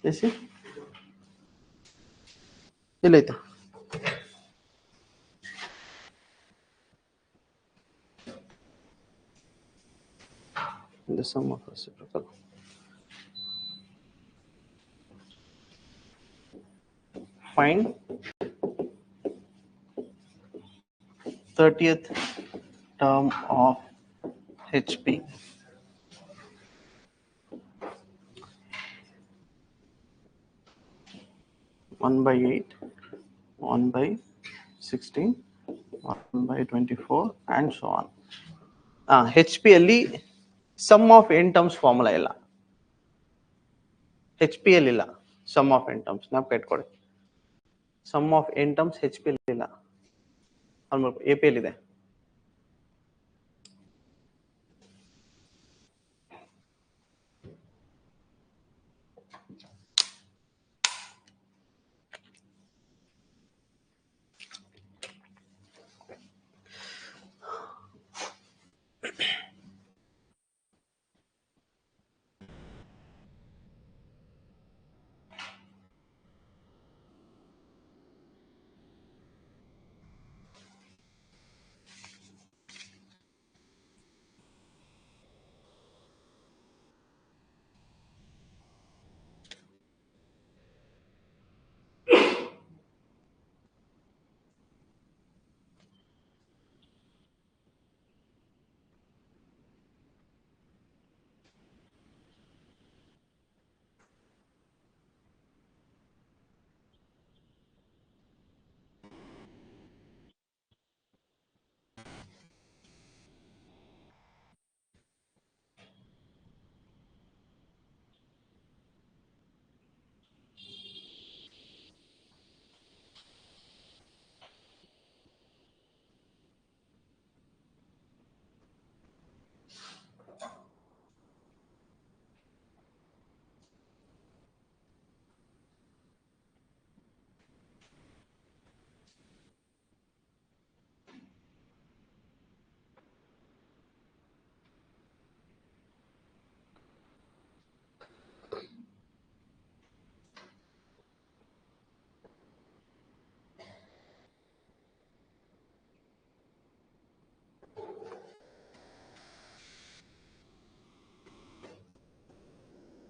AC ಎಲ್ಲೈತೆ? The sum of reciprocal. Find 30th term of HP. One by 8, 1 by 16, 1 by 24 and so on. HP ಅಲ್ಲಿ sum of N terms formula ಇಲ್ಲ. HP ಅಲ್ಲಿ ಇಲ್ಲ some of N terms. ಜ್ಞಾಪಕ ಇಟ್ಕೊಳ್ಳಿ, sum of N terms HP ಅಲ್ಲಿ ಇಲ್ಲ, AP ಅಲ್ಲಿ ಇದೆ.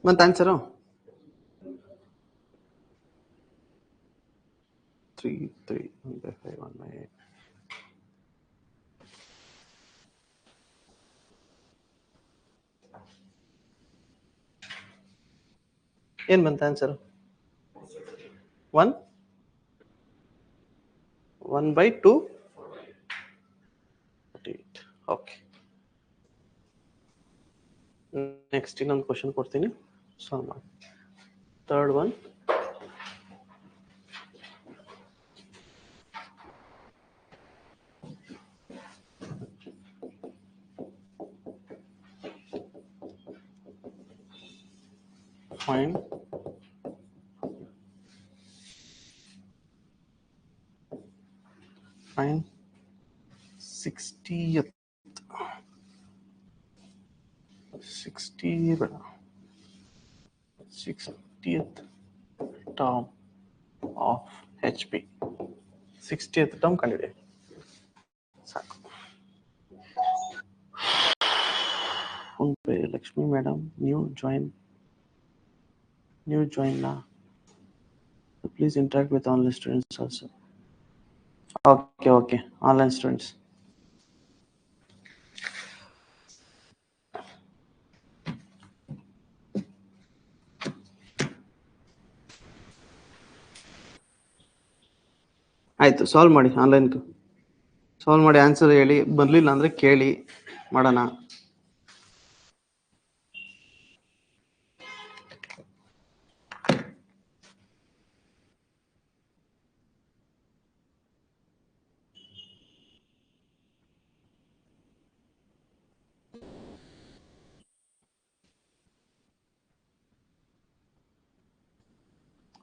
ಮತ್ತೆ ಆನ್ಸರು 3, 3, 1 by 5, 1 by 8. ಏನ್ ಬಂತ ಆನ್ಸರ್? 1 by 2. ಓಕೆ, ನೆಕ್ಸ್ಟ್ ಇನ್ನೊಂದು ಕ್ವಶನ್ ಕೊಡ್ತೀನಿ, ಸಾಲ್ವ್ ಮಾಡಿ. Third one, find find 60th 60th term of HP. 60th term ಕಂಡಿದೆ. ಸಾಕು. opened by Lakshmi madam. New join now. So please interact with online students also. Okay. Online students. ಆಯ್ತು, solve ಮಾಡಿ. Online solve ಮಾಡಿ answer ಹೇಳಿ, ಬರಲಿಲ್ಲ ಅಂದರೆ ಕೇಳಿ, ಮಾಡೋಣ.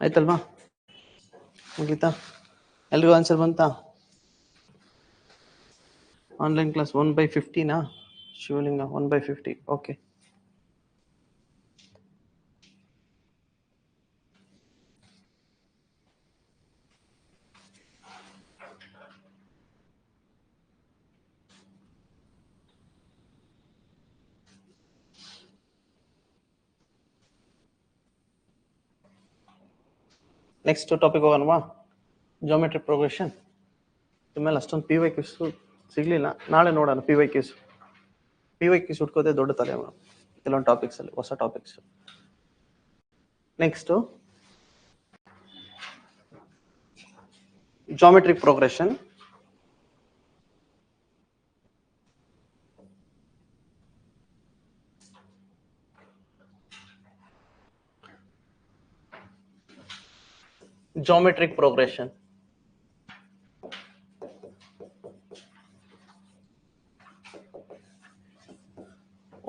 ಆಯ್ತಲ್ವಾ? ಮುಗೀತಾ? ಎಲ್ರಿಗೂ ಆನ್ಸರ್ ಬಂತಾ? ಆನ್ಲೈನ್ ಕ್ಲಾಸ್ 1/50ನಾ? ಶಿವಲಿಂಗ 1/50. ಓಕೆ. ನೆಕ್ಸ್ಟ್ ಟಾಪಿಕ್ ಹೋಗೋಣವಾ? Geometric progression. ಇನ್ಮೇಲೆ ಅಷ್ಟೊಂದು PYQs ಸಿಗ್ಲಿಲ್ಲ, ನಾಳೆ ನೋಡೋಣ. PYQs ಹುಡ್ಕೋದೇ ದೊಡ್ಡ ತಲೆ ಕೆಲವೊಂದು ಟಾಪಿಕ್ಸ್ ಅಲ್ಲಿ, ಹೊಸ topics. Next geometric progression. Geometric progression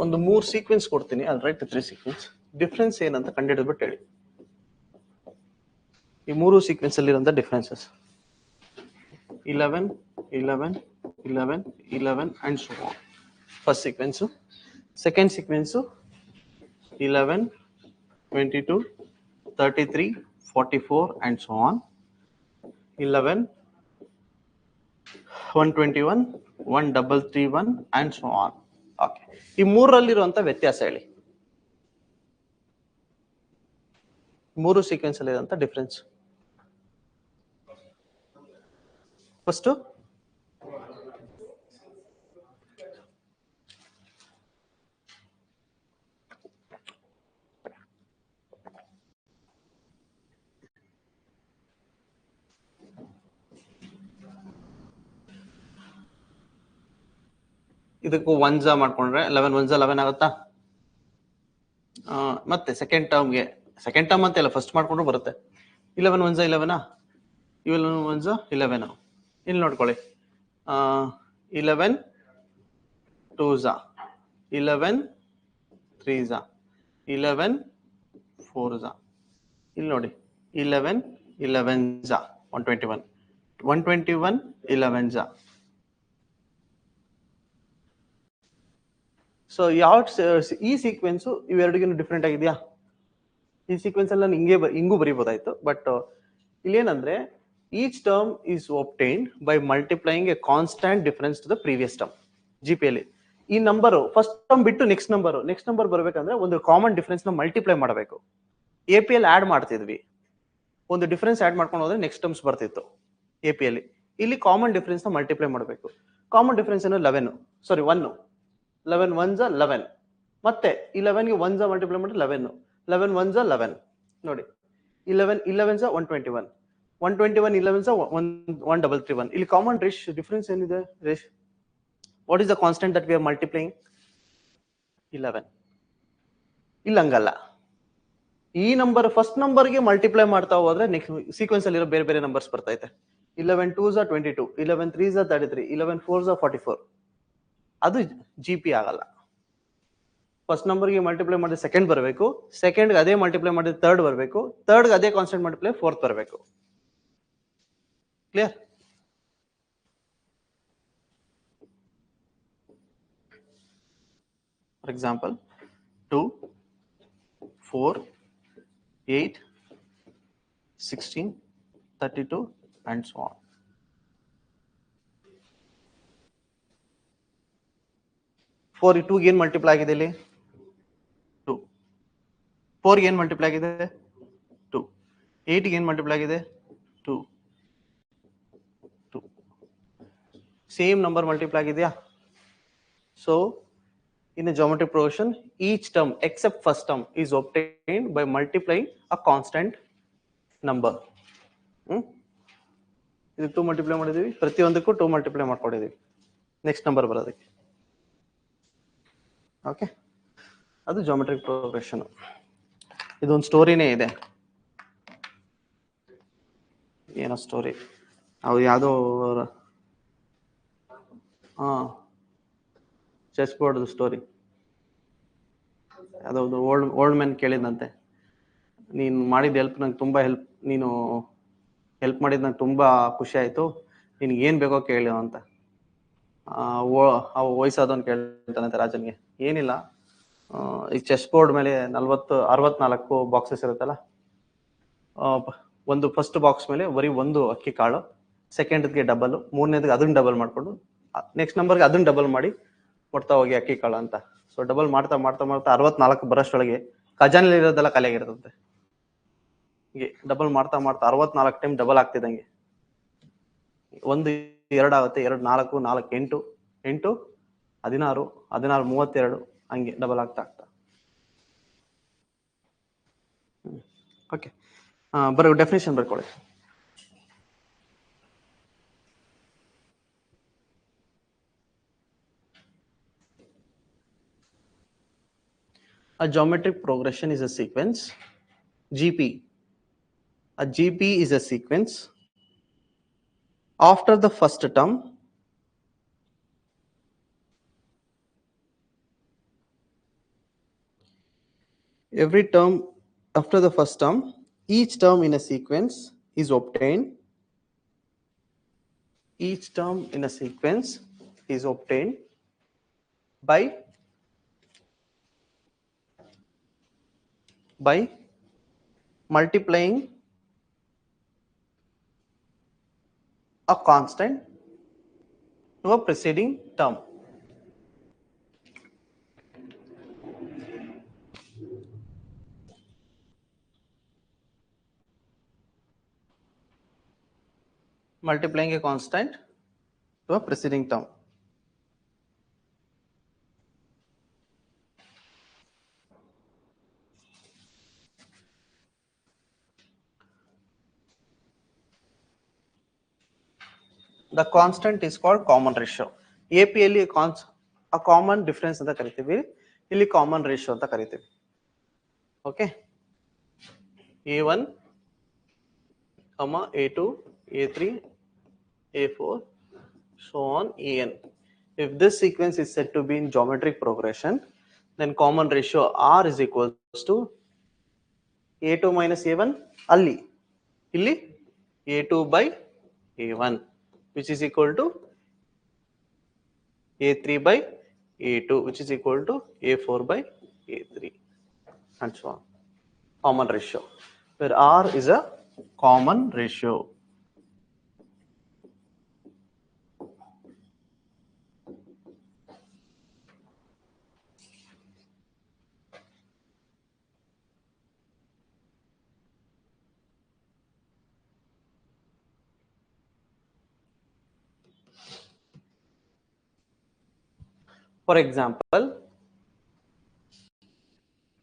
ಒಂದು 3 ಸೀಕ್ವೆನ್ಸ್ ಕೊಡ್ತೀನಿ, ಅಲ್ಲಿ ರೈಟ್ 3 ಸೀಕ್ವೆನ್ಸ್. ಡಿಫ್ರೆನ್ಸ್ ಏನಂತ ಕಂಡುಹಿಡಿದ್ಬಿಟ್ಟು ಹೇಳಿ. ಈ 3 ಸೀಕ್ವೆನ್ಸ್ ಅಲ್ಲಿರುವಂತ differences 11 11 11 11 and so on. First sequence. Second sequence 11 22 33 44 and so on. 11 121 1331 and so on. Okay. ಈ ಮೂರಲ್ಲಿರುವಂತ ವ್ಯತ್ಯಾಸ ಹೇಳಿ. 3 ಸೀಕ್ವೆನ್ಸ್ ಅಲ್ಲಿ ಇರುವಂತ ಡಿಫರೆನ್ಸ್. ಫಸ್ಟ್ ಇದಕ್ಕೂ 1 ಮಾಡ್ಕೊಂಡ್ರೆ 11 1 11 ಆಗುತ್ತಾ? ಮತ್ತೆ ಸೆಕೆಂಡ್ ಟರ್ಮ್ ಅಂತ ಇಲ್ಲ, ಫಸ್ಟ್ ಮಾಡ್ಕೊಂಡ್ರು ಬರುತ್ತೆ. 11 1 11 11 1 11. ಇಲ್ಲಿ ನೋಡ್ಕೊಳ್ಳಿ, 11 2 11 3 11 4. ಇಲ್ಲಿ ನೋಡಿ, 11 11 121 121 11. ಸೊ ಈ ಸೀಕ್ವೆನ್ಸ್ ಇವೆರಡಿಗೂ ಡಿಫ್ರೆಂಟ್ ಆಗಿದೆಯಾ? ಈ ಸೀಕ್ವೆನ್ಸ್ ಅಲ್ಲಿ ನಾನು ಹಿಂಗೂ ಬರೀಬಹುದಾಯ್ತು, ಬಟ್ ಇಲ್ಲೇನಂದ್ರೆ each term is obtained by multiplying a constant difference to the previous term. GP ಅಲ್ಲಿ ಈ ನಂಬರ್ ಫಸ್ಟ್ ಟರ್ಮ್ ಬಿಟ್ಟು ನೆಕ್ಸ್ಟ್ ನಂಬರ್ ಬರ್ಬೇಕಂದ್ರೆ ಒಂದು ಕಾಮನ್ ಡಿಫರೆನ್ಸ್ ನ ಮಲ್ಟಿಪ್ಲೈ ಮಾಡಬೇಕು. AP ಅಲ್ಲಿ ಆಡ್ ಮಾಡ್ತಿದ್ವಿ, ಒಂದು ಡಿಫರೆನ್ಸ್ ಆಡ್ ಮಾಡ್ಕೊಂಡು ಹೋದ್ರೆ ನೆಕ್ಸ್ಟ್ ಟರ್ಮ್ಸ್ ಬರ್ತಿತ್ತು AP ಅಲ್ಲಿ. ಇಲ್ಲಿ ಕಾಮನ್ ಡಿಫರೆನ್ಸ್ ನ ಮಲ್ಟಿಪ್ಲೈ ಮಾಡಬೇಕು. ಕಾಮನ್ ಡಿಫರೆನ್ಸ್ ಏನು? 1 11 1 11. ಮತ್ತೆ 11 ಗೆ 1 ಮಲ್ಟಿಪ್ಲೈ ಮಾಡಿ 11 11 1 11. ನೋಡಿ, 11 11 121 121 11 1331. ಇಲ್ಲಿ ಕಾಮನ್ ಡಿಫರೆನ್ಸ್ ಏನಿದೆ? What is the constant that we are multiplying? 11. ಇಲ್ಲ ಹಂಗಲ್ಲ, ಈ ನಂಬರ್ ಫಸ್ಟ್ ನಂಬರ್ಗೆ ಮಲ್ಟಿಪ್ಲೈ ಮಾಡ್ತಾ ಹೋದ್ರೆ ನೆಕ್ಸ್ಟ್ ಸೀಕ್ವೆನ್ಸ್ ಅಲ್ಲಿರೋ ಬೇರೆ ಬೇರೆ ನಂಬರ್ಸ್ ಬರ್ತೈತೆ. 11 2 22 11 3 33 11 4 44. ಅದು GP ಆಗಲ್ಲ. ಫಸ್ಟ್ ನಂಬರ್ಗೆ ಮಲ್ಟಿಪ್ಲೈ ಮಾಡಿ ಸೆಕೆಂಡ್ ಬರಬೇಕು, ಸೆಕೆಂಡ್ ಅದೇ ಮಲ್ಟಿಪ್ಲೈ ಮಾಡಿ ಥರ್ಡ್ ಬರಬೇಕು, ಥರ್ಡ್ ಅದೇ ಕಾನ್ಸ್ಟೆಂಟ್ ಮಲ್ಟಿಪ್ಲೈ ಫೋರ್ತ್ ಬರಬೇಕು. Clear? For example 2 4 8 16 32 and so on. 4 2 ಏನು ಮಲ್ಟಿಪ್ಲೈ ಆಗಿದೆ ಇಲ್ಲಿ 2, 4 ಏನು ಮಲ್ಟಿಪ್ಲೈ ಆಗಿದೆ 2, 8 ಏನು ಮಲ್ಟಿಪ್ಲೈ ಆಗಿದೆ 2, 2 ಸೇಮ್ ನಂಬರ್ ಮಲ್ಟಿಪ್ಲೈ ಆಗಿದೆಯಾ? So in a geometric progression each term except first term is obtained by multiplying a constant number. ಇದು 2 ಮಲ್ಟಿಪ್ಲೈ ಮಾಡಿದೀವಿ, ಪ್ರತಿಯೊಂದಕ್ಕೂ 2 ಮಲ್ಟಿಪ್ಲೈ ಮಾಡ್ಕೊಂಡಿದೀವಿ, ನೆಕ್ಸ್ಟ್ ನಂಬರ್ ಬರೋದಕ್ಕೆ. ಓಕೆ, ಅದು ಜಾಮೆಟ್ರಿಕ್ ಪ್ರೋಗ್ರೆಷನ್. ಇದೊಂದು ಸ್ಟೋರಿನೇ ಇದೆ. ಏನೋ ಸ್ಟೋರಿ, ಅವ್ರು ಯಾವುದೋ ಚೆಸ್ ಬೋರ್ಡ್ ಸ್ಟೋರಿ, ಯಾವುದೋ ಓಲ್ಡ್ ಮ್ಯಾನ್ ಕೇಳಿದಂತೆ, ನೀನು ಮಾಡಿದ ಹೆಲ್ಪ್ ನಂಗೆ ತುಂಬ ನೀನು ಹೆಲ್ಪ್ ಮಾಡಿದ್ ನಂಗೆ ತುಂಬ ಖುಷಿ ಆಯಿತು, ನಿನಗೆ ಏನು ಬೇಕೋ ಕೇಳು ಅಂತ. ವಯಸ್ಸಾದವನು ಕೇಳ್ತಾನಂತೆ ರಾಜನ್ಗೆ, ಏನಿಲ್ಲ, ಈ ಚೆಸ್ ಬೋರ್ಡ್ ಮೇಲೆ 64 ಬಾಕ್ಸಸ್ ಇರುತ್ತಲ್ಲ, ಒಂದು ಫಸ್ಟ್ ಬಾಕ್ಸ್ ಮೇಲೆ ಬರೀ ಒಂದು ಅಕ್ಕಿ ಕಾಳು, ಸೆಕೆಂಡ್ಗೆ ಡಬಲ್, ಮೂರನೇದಕ್ಕೆ ಅದನ್ನ ಡಬಲ್ ಮಾಡಿಕೊಂಡು ನೆಕ್ಸ್ಟ್ ನಂಬರ್ಗೆ ಅದನ್ನ ಡಬಲ್ ಮಾಡಿ ಕೊಡ್ತಾ ಹೋಗಿ ಅಕ್ಕಿ ಕಾಳು ಅಂತ. ಸೊ ಡಬಲ್ ಮಾಡ್ತಾ ಮಾಡ್ತಾ ಮಾಡ್ತಾ 64 ಬರೋಷ್ಟೊಳಗೆ ಖಜಾನೆಯಲ್ಲಿ ಇರೋದೆಲ್ಲ ಖಾಲಿಯಾಗಿರ್ತದೆ. ಹೀಗೆ ಡಬಲ್ ಮಾಡ್ತಾ ಮಾಡ್ತಾ 64 ಟೈಮ್ ಡಬಲ್ ಆಗ್ತಿದ್ದಂಗೆ 1 2 ಆಗುತ್ತೆ, 2 4 4 8 8 16 16 32 ಹಂಗೆ ಡಬಲ್ ಆಗ್ತಾ ಆಗ್ತಾ. ಓಕೆ, ಬರೋ ಡೆಫಿನೇಷನ್ ಬರ್ಕೊಳ್ಳಿ. A geometric progression is a sequence. GP. A GP is a sequence. After the first term, every term after the first term, each term in a sequence is obtained. Each term in a sequence is obtained by multiplying a constant to a preceding term. Multiplying a constant to a preceding term. The constant is called common ratio. AP ಅಲ್ಲಿ a common difference ಅಂತ ಕರಿತೀವಿ, ಇಲ್ಲಿ common ratio ಅಂತ ಕರಿತೀವಿ. Okay, A1, A2, A3, A4, so on, AN. If this sequence is said to be in geometric progression, then common ratio R is equals to A2 minus A1 ಅಲ್ಲಿ ಇಲ್ಲಿ A2 by A1, which is equal to A3 by A2, which is equal to A4 by A3, and so on. Common ratio, where R is a common ratio. For example,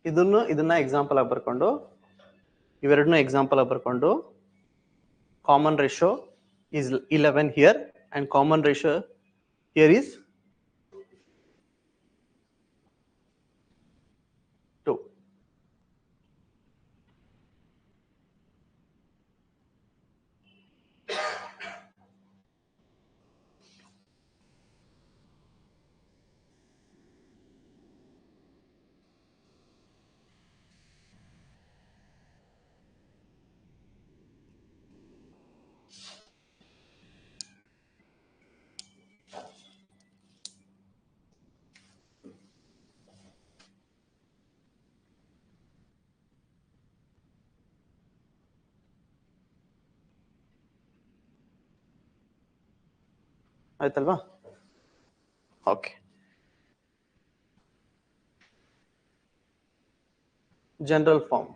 ಇದನ್ನ example ಆಗಿ ಬರ್ಕೊಂಡು, ಇವೆರಡನ್ನೂ example ಆಗಿ ಬರ್ಕೊಂಡು, common ratio is 11 here and common ratio here is 2. ಆಯ್ತಲ್ವಾ? Okay, general form.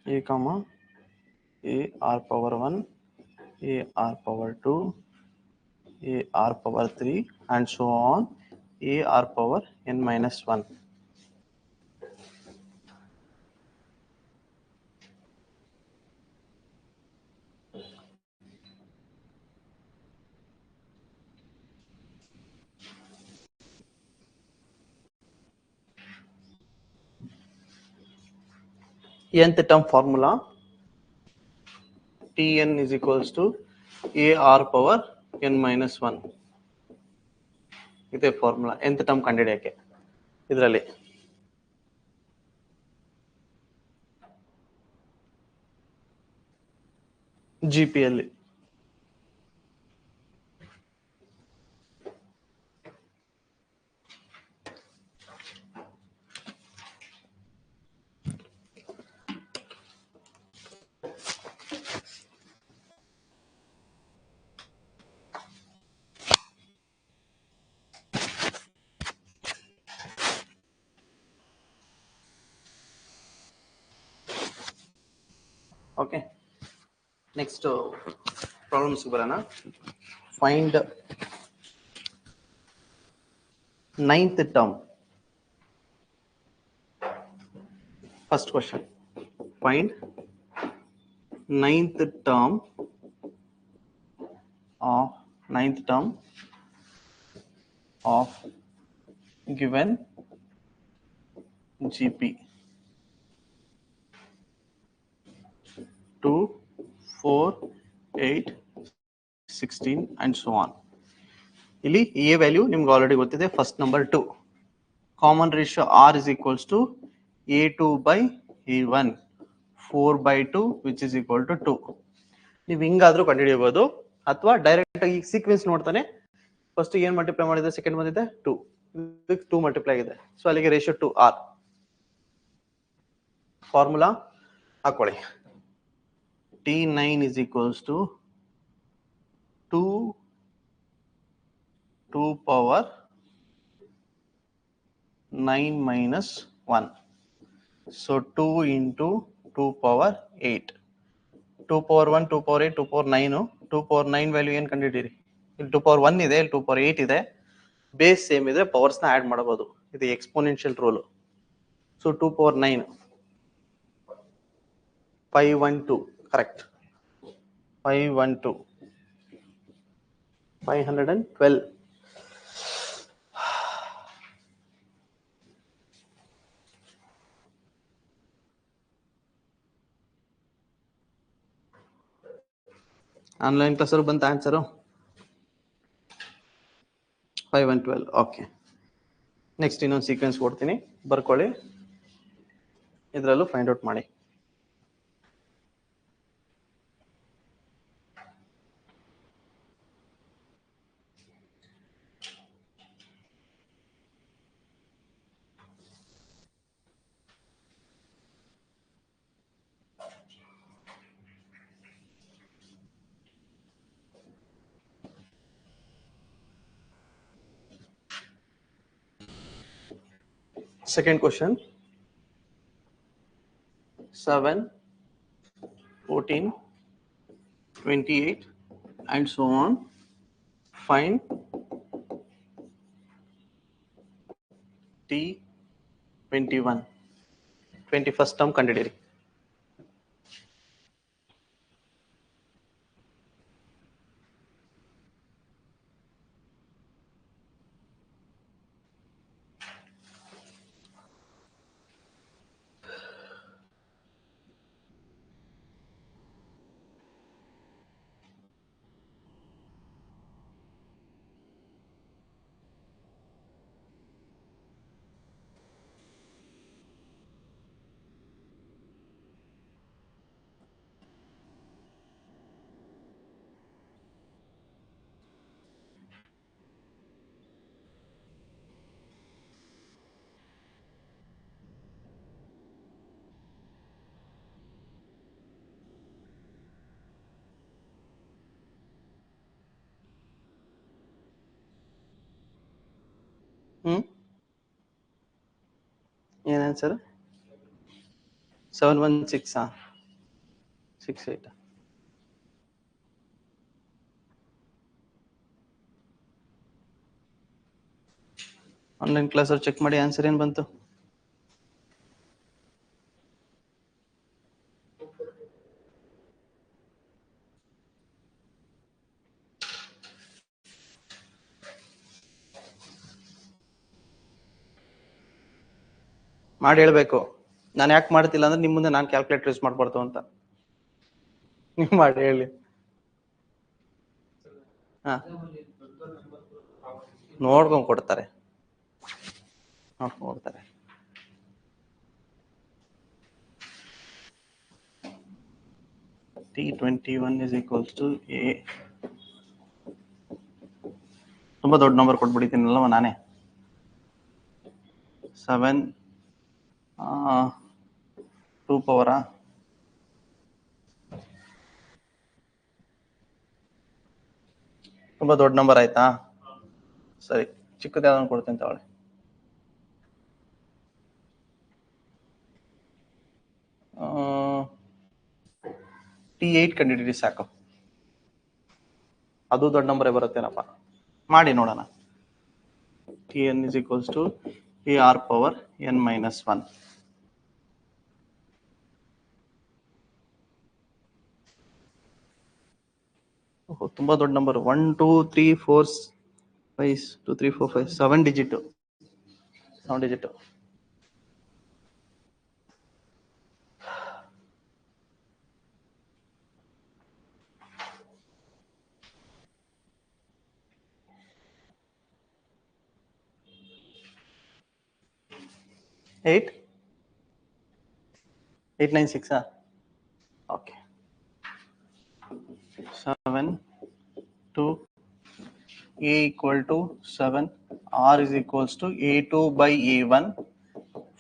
A comma a r power 1, a r power 2, a r power 3, and so on, a r power n minus 1. Nth term formula, Tn is equals to a r power n minus 1. ಇದೇ formula nth term ಕಂಡುಹಿಡಿಯಕ್ಕೆ. ಇದರಲ್ಲಿ G P ಅಲ್ಲಿ okay. Next problems ಬರೋಣ. Find ninth term. First question. Find ninth term of given GP 2, 4, 8, 16 and so on. ಇಲ್ಲಿ A value ನಿಮ್ಗೆ already ಗೊತ್ತಿದೆ. First number 2. Common ratio R is equals to A2 by A1, 4 by 2 which is equal to 2. ನೀವು ಹಿಂಗಾದ್ರೂ ಕಂಡುಹಿಡಿಯಬಹುದು, ಅಥವಾ direct ಆಗಿ sequence ನೋಡ್ತಾನೆ first ಏನ್ multiply ಮಾಡಿದೆ, ಸೆಕೆಂಡ್ ಬಂದಿದೆ 2, 2 ಮಲ್ಟಿಪ್ಲೈ ಆಗಿದೆ. ಸೊ ಅಲ್ಲಿಗೆ ರೇಷಿಯೋ 2R. ಫಾರ್ಮುಲಾ ಹಾಕೊಳ್ಳಿ. T9 is equals to 2 power 9 minus 1. So 2 into 2 power 8. 2 power 1, 2 power 8, 2 power 9. 2 power 9 value ಏನು ಕಂಡುಹಿಡಿಯಿರಿ. ಇಲ್ಲಿ 2 power 1 ಇದೆ, ಇಲ್ಲಿ 2 power 8 ಇದೆ. ಬೇಸ್ ಸೇಮ್ ಇದ್ರೆ ಪವರ್ಸ್ನ ಆಡ್ ಮಾಡಬಹುದು. ಇದು exponential rule. So 2 power 9, 512, correct. 512, 512. Online ಕ್ಲಾಸಲ್ಲಿ ಬಂತ ಆನ್ಸರು 512. ಓಕೆ. ನೆಕ್ಸ್ಟ್ ಇನ್ನೊಂದು ಸೀಕ್ವೆನ್ಸ್ ಕೊಡ್ತೀನಿ, ಬರ್ಕೊಳ್ಳಿ. ಇದರಲ್ಲೂ ಫೈಂಡ್ ಔಟ್ ಮಾಡಿ. Second question, 7, 14, 28 and so on. Find T21, 21st term ಕಂಡುಹಿಡಿಯಿರಿ. ಏನ್ ಆನ್ಸರ್? 716 68. ಆನ್ಲೈನ್ ಕ್ಲಾಸ್ ಅವ್ರು ಚೆಕ್ ಮಾಡಿ ಆನ್ಸರ್ ಏನ್ ಬಂತು? ಮಾಡಿ ಹೇಳ್ಬೇಕು. ನಾನು ಯಾಕೆ ಮಾಡ್ತಿಲ್ಲ ಅಂದ್ರೆ ನಿಮ್ ಮುಂದೆ ನಾನು ಕ್ಯಾಲ್ಕುಲೇಟರ್ ಯೂಸ್ ಮಾಡ್ಬಾರ್ದು ಅಂತ. ನೀವು ಮಾಡಿ ಹೇಳಿ. ಹಾ, ನೋಡ್ಕೊಂಡ್ ಕೊಡ್ತಾರೆ, ನೋಡ್ಕೊಂಡ್ ಕೊಡ್ತಾರೆ. T21 is equals to A. ತುಂಬಾ ದೊಡ್ಡ ನಂಬರ್ ಕೊಟ್ಬಿಟ್ಟಿದ್ದೀನಲ್ವ ನಾನೇ. 7 2 ಪವರಾ? ತುಂಬಾ ದೊಡ್ಡ ನಂಬರ್ ಆಯ್ತಾ? ಸರಿ, ಚಿಕ್ಕದ ಯಾವ್ದನ್ನು ಕೊಡ್ತೇನೆ ತಗೊಳ್ಳಿ. T8 ಕಂಡಿಡಿರಿ ಸಾಕು. ಅದು ದೊಡ್ಡ ನಂಬರೇ ಬರುತ್ತೇನಪ್ಪ, ಮಾಡಿ ನೋಡೋಣ. Tn is equals to AR power n minus 1. ತುಂಬಾ ದೊಡ್ಡ number. 1 2 3 4 5 2 3 4 5 7 digit. 7 digit. Eight 896. Okay. 7 2 A equal to 7. R is equals to A2 by A1,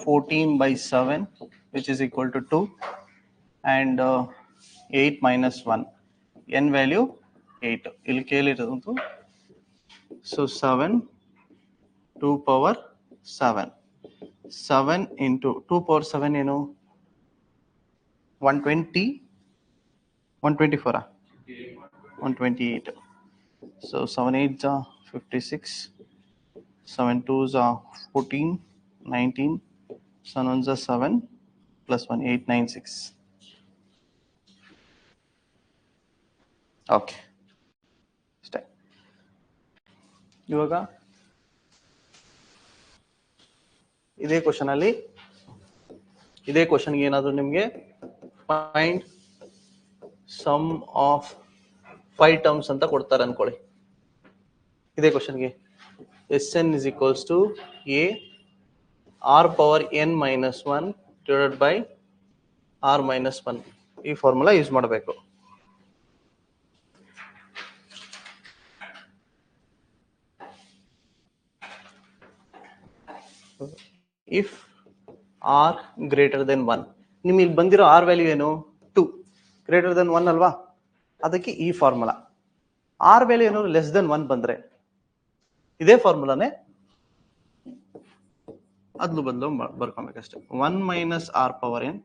14 by 7, which is equal to 2, and 8 minus 1. N value 8. ಇಲ್ಲಿ ಕೇಳಿರೋದು. So 7 2 power 7. 7 into 2 power 7 ಏನು? 120 124 128. So 7 8s are 56, 7 2s are 14, 19, 7 1s are 7 plus 1 896. Okay, ಅಷ್ಟೇ. ಇವಾಗ ಇದೇ ಕ್ವಶನ್ಗೆ ಏನಾದರೂ ನಿಮಗೆ find sum of 5 terms ಅಂತ ಕೊಡ್ತಾರೆ ಅನ್ಕೊಳ್ಳಿ. ಇದೇ ಕ್ವಶನ್ಗೆ Sn is equals to A R power n minus 1 divided by R minus 1. ಈ ಫಾರ್ಮುಲಾ ಯೂಸ್ ಮಾಡಬೇಕು. ಇಫ್ R ಗ್ರೇಟರ್ ದೆನ್ 1, ನಿಮ್ಗೆ ಇಲ್ಲಿ ಬಂದಿರೋ R ವ್ಯಾಲ್ಯೂ ಏನು? 2. ಗ್ರೇಟರ್ ದೆನ್ 1 ಅಲ್ವಾ, ಅದಕ್ಕೆ ಈ ಫಾರ್ಮುಲಾ. R ವ್ಯಾಲ್ಯೂ ಏನು ಲೆಸ್ ದೆನ್ 1 ಬಂದ್ರೆ ಇದೇ ಫಾರ್ಮುಲಾನೇ ಅದ್ಲು ಬದಲು ಬರ್ಕೊಬೇಕಷ್ಟೇ. 1 minus R power n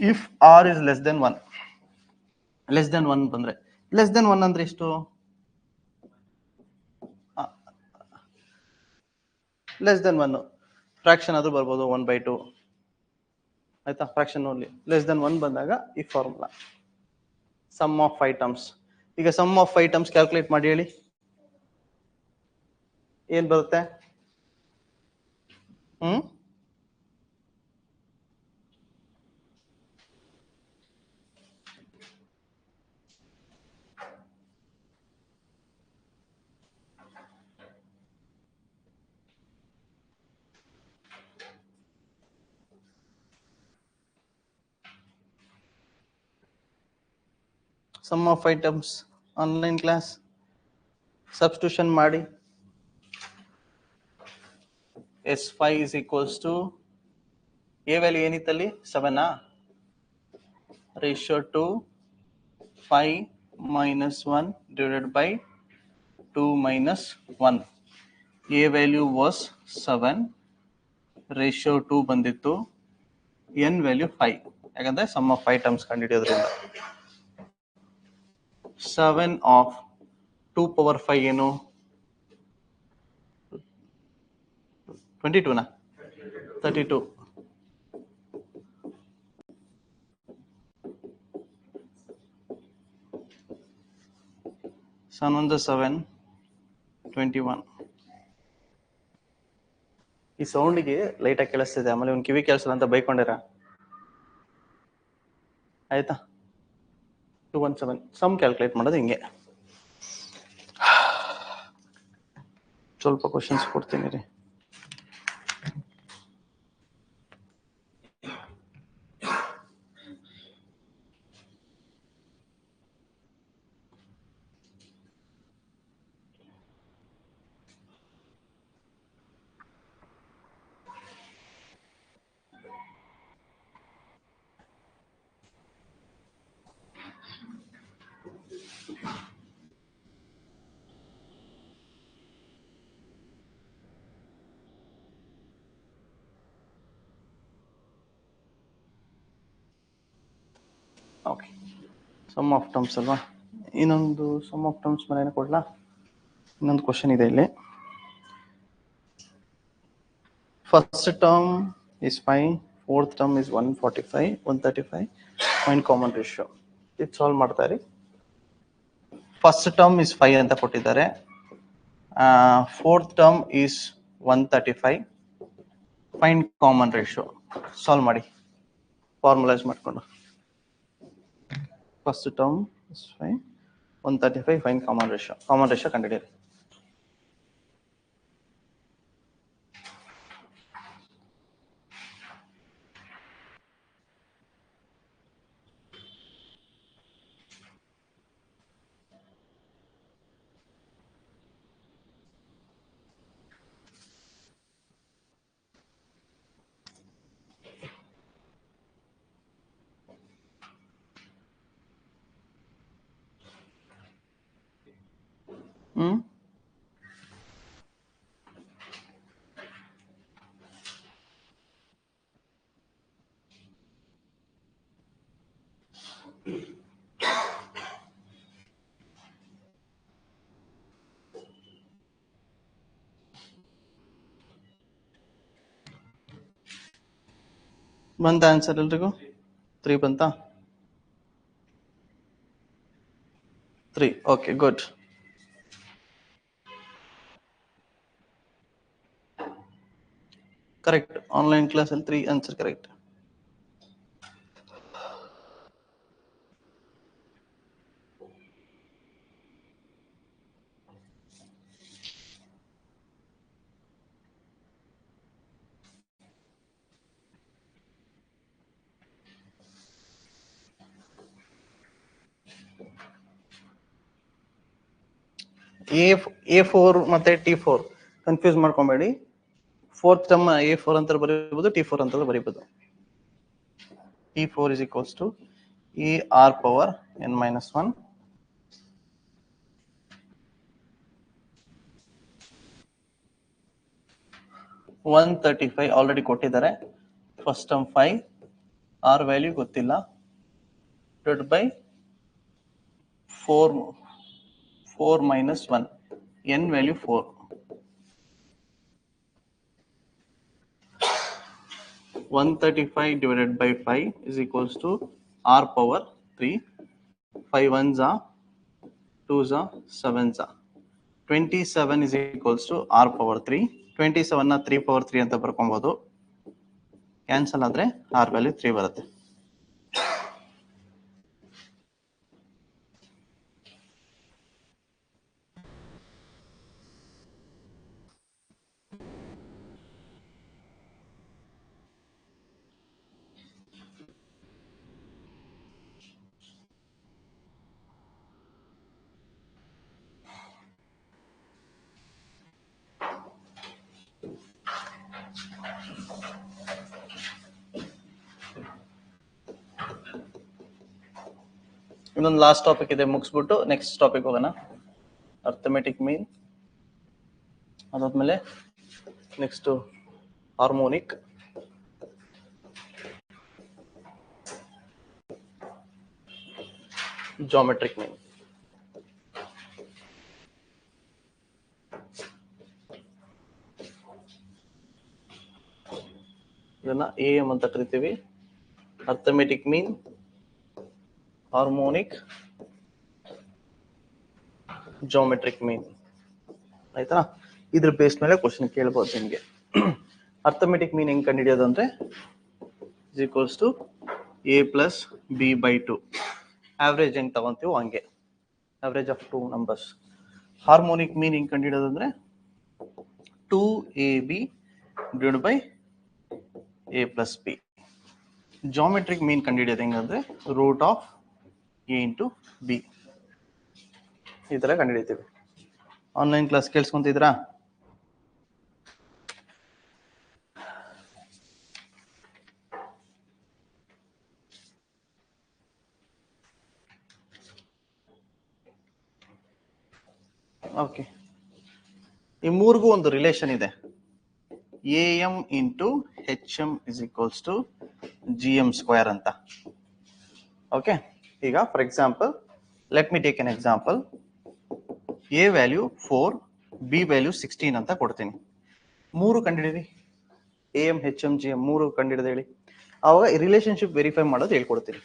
if R is less than 1. Less than 1 ಬಂದ್ರೆ, ಲೆಸ್ ದೆನ್ 1 ಅಂದ್ರೆ ಎಷ್ಟು? ಲೆಸ್ ದೆನ್ 1 ಫ್ರಾಕ್ಷನ್ ಆದ್ರೂ ಬರ್ಬೋದು, 1/2. ಆಯ್ತಾ? Fraction only. ಲೆಸ್ ದೆನ್ 1 ಬಂದಾಗ ಈ ಫಾರ್ಮುಲಾ ಸಮ್ ಆಫ್ 5 ಟರ್ಮ್ಸ್. ಈಗ ಸಮ್ ಆಫ್ 5 ಟರ್ಮ್ಸ್ ಕ್ಯಾಲ್ಕುಲೇಟ್ ಮಾಡಿ ಹೇಳಿ, ಏನ್ ಬರುತ್ತೆ? Sum of 5 terms online class substitution ಮಾಡಿ. S5 is equals to A value ಏನಿತ್ತಲ್ಲಿ? 7 ratio to 5 minus 1 divided by 2 minus 1. A value was 7, ratio 2 ಬಂದಿತ್ತು, n ವ್ಯಾಲ್ಯೂ 5. ಯಾಕಂದ್ರೆ sum of 5 terms ಕಂಡುಹಿಡಿಯೋದ್ರಿಂದ 7 of 2 power 5 ಏನು 22 ನಾ 32. 7 1 7, 21. ಈ ಸೌಂಡ್ಗೆ ಲೈಟ್ ಆಗಿ ಕೇಳಿಸ್ತಿದೆ, ಆಮೇಲೆ ಒಂದು ಕಿವಿ ಕೇಳಿಸಲ್ಲ ಅಂತ ಬೈಕೊಂಡಿರ ಆಯ್ತಾ. 217 ಸಮ್ ಕ್ಯಾಲ್ಕುಲೇಟ್ ಮಾಡೋದು ಹಿಂಗೆ. ಸ್ವಲ್ಪ ಕ್ವಶನ್ಸ್ ಕೊಡ್ತೀನಿ ರೀ. ಓಕೆ, ಸಮ್ ಆಫ್ ಟರ್ಮ್ಸ್ ಅಲ್ವಾ. ಇನ್ನೊಂದು ಸಮ್ ಆಫ್ ಟರ್ಮ್ಸ್ ಮೇಲೆ ಕೊಡ್ಲಾ. ಇನ್ನೊಂದು ಕ್ವಶನ್ ಇದೆ ಇಲ್ಲಿ. First term is 5, fourth term is 145, 135. Find common ratio. ಇದು ಸಾಲ್ವ್ ಮಾಡ್ತಾ ಇರಿ. ಫಸ್ಟ್ ಟರ್ಮ್ ಇಸ್ 5 ಅಂತ ಕೊಟ್ಟಿದ್ದಾರೆ. Fourth term is 135. Find common ratio. Solve ಮಾಡಿ ಫಾರ್ಮುಲೈಸ್ ಮಾಡ್ಕೊಂಡು. First term is 5, 135. Find common ratio. Common ratio ಕಂಡುಹಿಡಿಯಿರಿ. ಬಂತ ಆನ್ಸರ್ ಎಲ್ರಿಗೂ? 3 ಬಂತಾ? 3. Okay, good. Correct. Online class ಅಲ್ಲಿ 3 ಆನ್ಸರ್ ಕರೆಕ್ಟ್. A4 ಮತ್ತೆ T4 confuse ಮಾಡ್ಕೊಬೇಡಿ. Fourth term A4 ಅಂತ ಬರೀಬಹುದು, T4 ಅಂತ ಬರೀಬಹುದು. T4 is equals to ER power n minus 1 135 already ಕೊಟ್ಟಿದ್ದಾರೆ. First term 5, R value ಗೊತ್ತಿಲ್ಲ, divided by 4 minus 1, n value 4. 135 divided by 5 is equals to R power 3. 5 1s are 2s are 7s are 27 is equals to R power 3. 27 ನ 3 power 3 ಅಂತ ಬರ್ಕೊಬಹುದು. Cancel ಆದ್ರೆ R value 3 ಬರುತ್ತೆ. ಇನ್ನೊಂದು last topic ಇದೆ, ಮುಗಿಸ್ಬಿಟ್ಟು next topic ಹೋಗೋಣ. Arithmetic mean, ಅದಾದ್ಮೇಲೆ next harmonic, geometric ಮೀನ್. ಇದನ್ನ AM ಅಂತ ಕರಿತೀವಿ. ಅರ್ಥಮೆಟಿಕ್ ಮೀನ್, ಹಾರ್ಮೋನಿಕ್, ಜಾಮೆಟ್ರಿಕ್ ಮೀನ್. ಆಯ್ತಾ? ಇದ್ರ ಬೇಸ್ ಮೇಲೆ ಕ್ವಶನ್ ಕೇಳ್ಬೋದು ನಿಮಗೆ. ಅರ್ಥಮೆಟಿಕ್ ಮೀನ್ ಹೆಂಗ್ ಕಂಡುಹಿಡಿಯೋದು ಅಂದ್ರೆ is equals to A plus B by 2. Average ಹೆಂಗ್ ತಗೊಂತೀವೋ ಹಂಗೆ, average of 2 numbers. Harmonic mean ಹೆಂಗ್ ಕಂಡುಹಿಡಿಯೋದು ಅಂದ್ರೆ 2AB divided by A plus B. Geometric mean ಕಂಡುಹಿಡಿಯೋದು ಹೆಂಗಂದ್ರೆ root of A into B. ಈ ತರ ಕಂಡುಹಿಡಿತೀವಿ. ಆನ್ಲೈನ್ ಕ್ಲಾಸ್ ಕೇಳಿಸ್ಕೊಂತಿದ್ರಾ? ಓಕೆ, ಈ ಮೂರ್ಗೂ ಒಂದು ರಿಲೇಷನ್ ಇದೆ. AM into HM is equals to GM square ಅಂತ. ಓಕೆ, ಈಗ for example let me take an example. A value 4, B value 16 ಅಂತ ಕೊಡ್ತೀನಿ. ಮೂರು ಕಂಡುಹಿಡಿರಿ. AM, HM, GM ಮೂರು ಕಂಡುಹಿಡಿದು ಹೇಳಿ. ಆವಾಗ ರಿಲೇಶನ್ಶಿಪ್ ವೆರಿಫೈ ಮಾಡೋದು ಹೇಳ್ಕೊಡ್ತೀನಿ.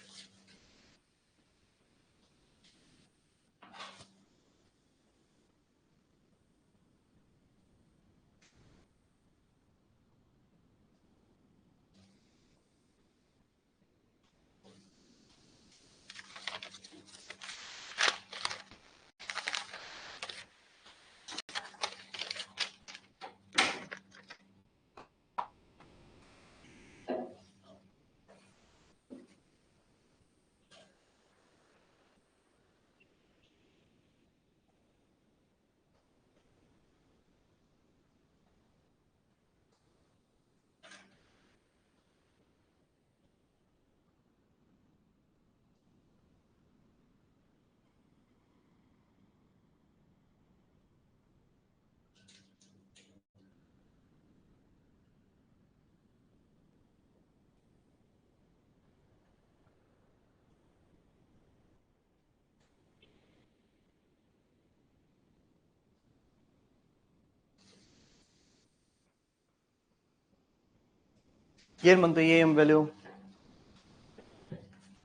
ಏನ್ ಬಂತು? AM value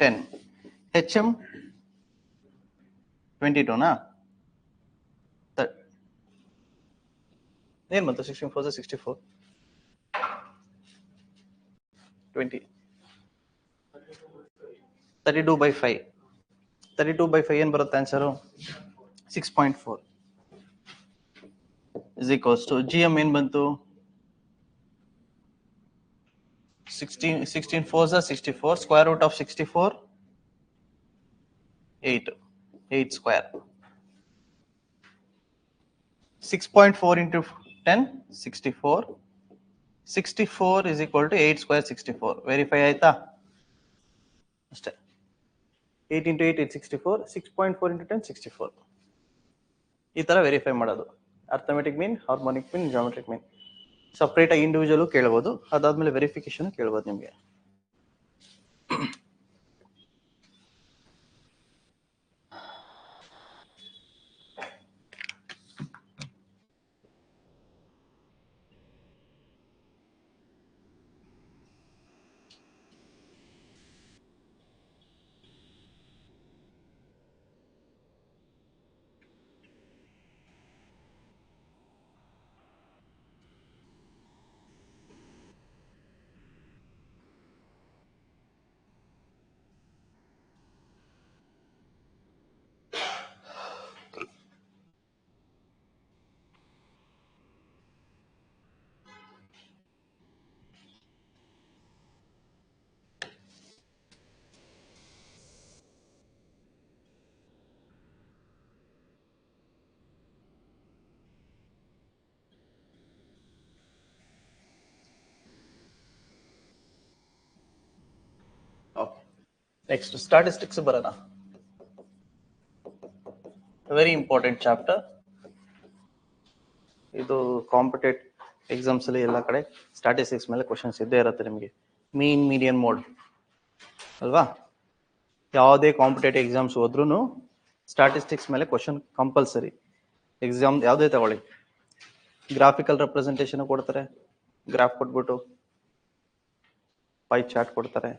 10, HM 22ನಾ? ಏನ್ ಬಂತು? 16 4 64, 20, 32/5. 32/5 ಏನ್ ಬರುತ್ತೆ answer? 6.4 is equals to GM ಏನ್ ಬಂತು? 16 4s are 64, square root of 64 8 square. 6.4 into 10 64. 64 is equal to 8 square 64. Verify ಆಯ್ತಾ? ಅಷ್ಟೇ. 8 into 8 is 64. 6.4 into 10 64. ಈ ತರ ವೆರಿಫೈ ಮಾಡೋದು. ಅರ್ಥಮೆಟಿಕ್ ಮೀನ್, ಹಾರ್ಮೋನಿಕ್ ಮೀನ್, ಜಾಮೆಟ್ರಿಕ್ ಮೀನ್ ಸಪ್ರೇಟ್ ಆಗಿ ಇಂಡಿವಿಜುವಲ್ ಕೇಳಬಹುದು. ಅದಾದ್ಮೇಲೆ ವೆರಿಫಿಕೇಶನ್ ಕೇಳಬಹುದು ನಿಮಗೆ. ನೆಕ್ಸ್ಟ್ ಸ್ಟಾಟಿಸ್ಟಿಕ್ಸ್ ಬರೋಣ. Very important chapter. ಇದು ಕಾಂಪಿಟೇಟಿವ್ ಎಕ್ಸಾಮ್ಸ್ ಅಲ್ಲಿ ಎಲ್ಲ ಕಡೆ ಸ್ಟ್ಯಾಟಿಸ್ಟಿಕ್ಸ್ ಮೇಲೆ ಕ್ವಶನ್ಸ್ ಇದ್ದೇ ಇರುತ್ತೆ ನಿಮಗೆ. ಮೀನ್ ಮೀಡಿಯನ್ ಮೋಡ್ ಅಲ್ವಾ? ಯಾವುದೇ ಕಾಂಪಿಟೇಟಿವ್ ಎಕ್ಸಾಮ್ಸ್ ಹೋದ್ರೂ ಸ್ಟ್ಯಾಟಿಸ್ಟಿಕ್ಸ್ ಮೇಲೆ ಕ್ವಶನ್ ಕಂಪಲ್ಸರಿ. ಎಕ್ಸಾಮ್ ಯಾವುದೇ ತಗೊಳ್ಳಿ, ಗ್ರಾಫಿಕಲ್ ರೆಪ್ರೆಸೆಂಟೇಷನ್ ಕೊಡ್ತಾರೆ, ಗ್ರಾಫ್ ಕೊಟ್ಬಿಟ್ಟು ಪೈ ಚಾರ್ಟ್ ಕೊಡ್ತಾರೆ.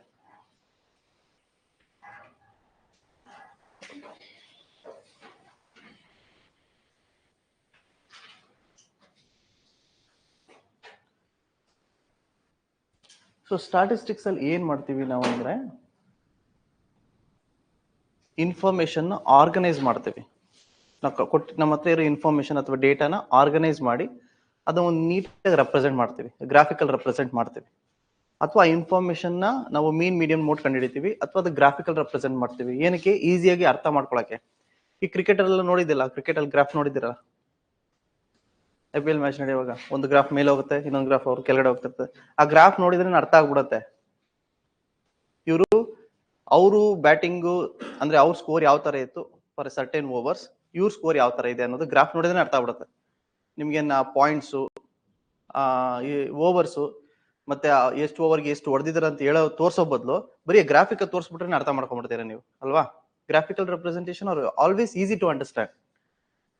ಸೊ ಸ್ಟ್ಯಾಟಿಸ್ಟಿಕ್ಸ್ ಅಲ್ಲಿ ಏನ್ ಮಾಡ್ತೀವಿ ನಾವು ಅಂದ್ರೆ ಇನ್ಫಾರ್ಮೇಶನ್ ಆರ್ಗನೈಸ್ ಮಾಡ್ತೀವಿ. ನಮ್ಮ ಹತ್ರ ಇರೋ ಇನ್ಫಾರ್ಮೇಶನ್ ಅಥವಾ ಡೇಟಾನ ಆರ್ಗನೈಸ್ ಮಾಡಿ ಅದನ್ನ ಒಂದು ನೀಟಾಗಿ ರೆಪ್ರೆಸೆಂಟ್ ಮಾಡ್ತೀವಿ, ಗ್ರಾಫಿಕಲ್ ರೆಪ್ರೆಸೆಂಟ್ ಮಾಡ್ತೀವಿ. ಅಥವಾ ಇನ್ಫಾರ್ಮೇಶನ್ ನಾವು ಮೀನ್ ಮೀಡಿಯಂ ಮೋಡ್ ಕಂಡುಹಿಡಿತೀವಿ, ಅಥವಾ ಅದು ಗ್ರಾಫಿಕಲ್ ರೆಪ್ರೆಸೆಂಟ್ ಮಾಡ್ತೀವಿ. ಏನಕ್ಕೆ? ಈಸಿಯಾಗಿ ಅರ್ಥ ಮಾಡ್ಕೊಳಕ್ಕೆ. ಈ ಕ್ರಿಕೆಟ್ ಎಲ್ಲ ನೋಡಿದಿಲ್ಲ, ಕ್ರಿಕೆಟ್ ಅಲ್ಲಿ ಗ್ರಾಫ್ ನೋಡಿದಿರಲ್ಲ, IPL ಮ್ಯಾಚ್ ನಡೆಯುವಾಗ ಒಂದು ಗ್ರಾಫ್ ಮೇಲೆ ಹೋಗುತ್ತೆ, ಇನ್ನೊಂದು ಗ್ರಾಫ್ ಅವ್ರು ಕೆಳಗಡೆ ಹೋಗ್ತಿರ್ತದೆ. ಆ ಗ್ರಾಫ್ ನೋಡಿದ್ರೆ ಅರ್ಥ ಆಗ್ಬಿಡುತ್ತೆ ಅವರು ಬ್ಯಾಟಿಂಗು ಅಂದ್ರೆ ಅವ್ರ ಸ್ಕೋರ್ ಯಾವ ತರ ಇತ್ತು ಫಾರ್ ಸರ್ಟೆನ್ ಓವರ್ಸ್, ಇವ್ರ ಸ್ಕೋರ್ ಯಾವ ತರ ಇದೆ ಅನ್ನೋದು ಗ್ರಾಫ್ ನೋಡಿದ್ರೆ ಅರ್ಥ ಆಗ್ಬಿಡುತ್ತೆ ನಿಮ್ಗೆ. ಪಾಯಿಂಟ್ಸು, ಓವರ್ಸು, ಮತ್ತೆ ಎಷ್ಟು ಓವರ್ಗೆ ಎಷ್ಟು ಹೊಡೆದಿದ್ದಾರೆ ಅಂತ ಹೇಳೋ ತೋರ್ಸೋ ಬದಲು ಬರೀ ಗ್ರಾಫಿಕ್ ತೋರಿಸ್ಬಿಟ್ರೆ ಅರ್ಥ ಮಾಡ್ಕೊಂಡ್ಬಿಡ್ತೀರಾ ನೀವು ಅಲ್ವಾ? ಗ್ರಾಫಿಕಲ್ ರೆಪ್ರೆಸೆಂಟೇಷನ್ ಅವ್ರು always easy to understand.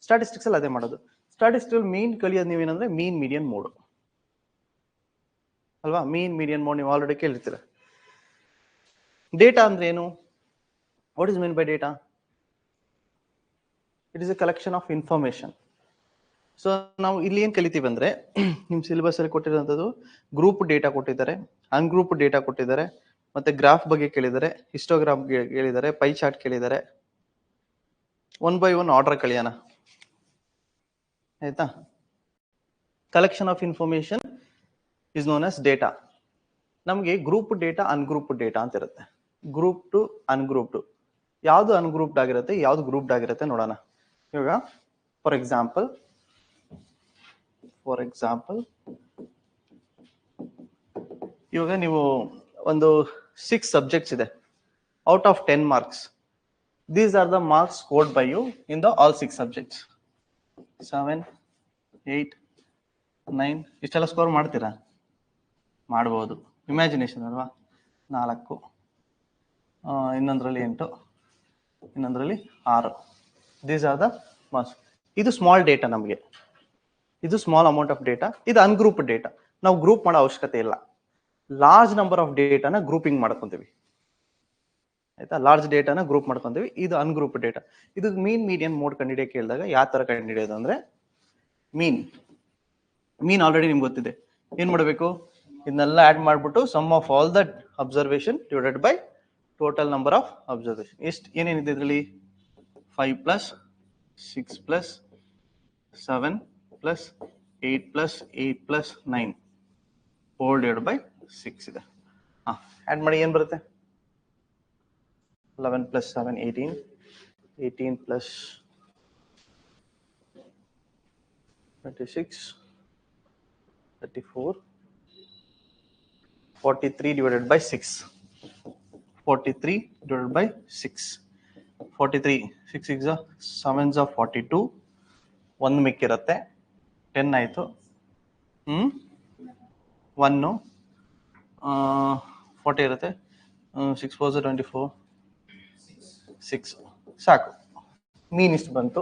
Statistics ಅಲ್ಲಿ ಅದೇ ಮಾಡೋದು. ಸ್ಟ್ಯಾಟಿಸ್ಟಿಕ್ಸ್ ಮೇನ್ ಕಲಿಯೋದು ನೀವೇನಂದ್ರೆ ಮೀನ್ ಮೀಡಿಯನ್ ಮೋಡ್ ಅಲ್ವಾ? ಮೀನ್ ಮೀಡಿಯನ್ ಮೋಡ್ ನೀವು ಆಲ್ರೆಡಿ ಕೇಳಿರ್ತೀರ. ಡೇಟಾ ಅಂದ್ರೆ ಏನು? What is mean by data? It is A collection of information. So ನಾವು ಇಲ್ಲಿ ಏನ್ ಕಲಿತೀವಿ ಅಂದ್ರೆ ನಿಮ್ ಸಿಲೆಬಸ್ ಅಲ್ಲಿ ಕೊಟ್ಟಿರುವಂತದ್ದು ಗ್ರೂಪ್ ಡೇಟಾ ಕೊಟ್ಟಿದ್ದಾರೆ, ಅನ್ಗ್ರೂಪ್ ಡೇಟಾ ಕೊಟ್ಟಿದ್ದಾರೆ, ಮತ್ತೆ ಗ್ರಾಫ್ ಬಗ್ಗೆ ಕೇಳಿದ್ದಾರೆ, ಹಿಸ್ಟೋಗ್ರಾಮ್ ಕೇಳಿದ್ದಾರೆ, ಪೈ ಚಾರ್ಟ್ ಕೇಳಿದ್ದಾರೆ. ಒನ್ ಬೈ ಒನ್ ಆರ್ಡರ್ ಕಲಿಯೋಣ ಆಯ್ತಾ? Collection of information is known as data. ನಮ್ಗೆ ಗ್ರೂಪ್ ಡೇಟಾ, ಅನ್ಗ್ರೂಪ್ ಡೇಟಾ ಅಂತ ಇರುತ್ತೆ. ಗ್ರೂಪ್ ಟು ಅನ್ಗ್ರೂಪ್ ಟು, ಯಾವ್ದು ಅನ್ಗ್ರೂಪ್ಡ್ ಆಗಿರುತ್ತೆ, ಯಾವ್ದು ಗ್ರೂಪ್ಡ್ ಆಗಿರುತ್ತೆ ನೋಡೋಣ. ಇವಾಗ ಫಾರ್ ಎಕ್ಸಾಂಪಲ್ ಇವಾಗ ನೀವು ಒಂದು 6 ಸಬ್ಜೆಕ್ಟ್ಸ್ ಇದೆ, out of 10 marks. These are the marks scored by you in the all 6 subjects. 7, 8, 9 ಇಷ್ಟೆಲ್ಲ ಸ್ಕೋರ್ ಮಾಡ್ತೀರಾ? ಮಾಡ್ಬೋದು, ಇಮ್ಯಾಜಿನೇಷನ್ ಅಲ್ವಾ? 4, ಇನ್ನೊಂದರಲ್ಲಿ 8, ಇನ್ನೊಂದರಲ್ಲಿ 6. These are the marks. ಇದು ಸ್ಮಾಲ್ ಡೇಟಾ, ನಮಗೆ ಇದು ಸ್ಮಾಲ್ ಅಮೌಂಟ್ ಆಫ್ ಡೇಟಾ. ಇದು ಅನ್ಗ್ರೂಪ್ ಡೇಟಾ. ನಾವು ಗ್ರೂಪ್ ಮಾಡೋ ಅವಶ್ಯಕತೆ ಇಲ್ಲ. ಲಾರ್ಜ್ ನಂಬರ್ ಆಫ್ ಡೇಟಾನ ಗ್ರೂಪಿಂಗ್ ಮಾಡ್ಕೊಂತೀವಿ ಆಯ್ತಾ? ಲಾರ್ಜ್ ಡೇಟಾನ ಗ್ರೂಪ್ ಮಾಡ್ಕೊಂತೀವಿ. ಇದು ಅನ್ಗ್ರೂಪ್ ಡೇಟಾ. ಇದು ಮೀನ್ ಮೀಡಿಯನ್ ಮೋಡ್ ಕಂಡುಹಿಡಿಯಕ್ಕೆ ಕೇಳಿದಾಗ ಯಾವ ತರ ಕಂಡುಹಿಡಿಯೋದು ಅಂದ್ರೆ ಮೀನ್ ಆಲ್ರೆಡಿ ನಿಮ್ಗೆ ಗೊತ್ತಿದೆ. ಏನ್ ಮಾಡಬೇಕು? ಇದನ್ನೆಲ್ಲ ಆಡ್ ಮಾಡ್ಬಿಟ್ಟು sum of all that observation divided by total number of observation. ಎಷ್ಟು ಏನೇನಿದೆ ಇದರಲ್ಲಿ? 5 + 6 + 7 + 8 + 8 + 9 ಹೋಲ್ ಡಿವೈಡೆಡ್ ಬೈ 6 ಇದೆ. ಆಡ್ ಮಾಡಿ ಏನ್ ಬರುತ್ತೆ? 11 + 7 18, 18 + 26 34, 43 divided by 6. 43 divided by 6. 43, 6 6 7s 42. 1 ಮಿಕ್ಕಿರುತ್ತೆ, 10 ಆಯ್ತು. 1 40 ಇರುತ್ತೆ. 6 4 24, 6 ಸಾಕು. ಮೀನ್ ಇಷ್ಟು ಬಂತು.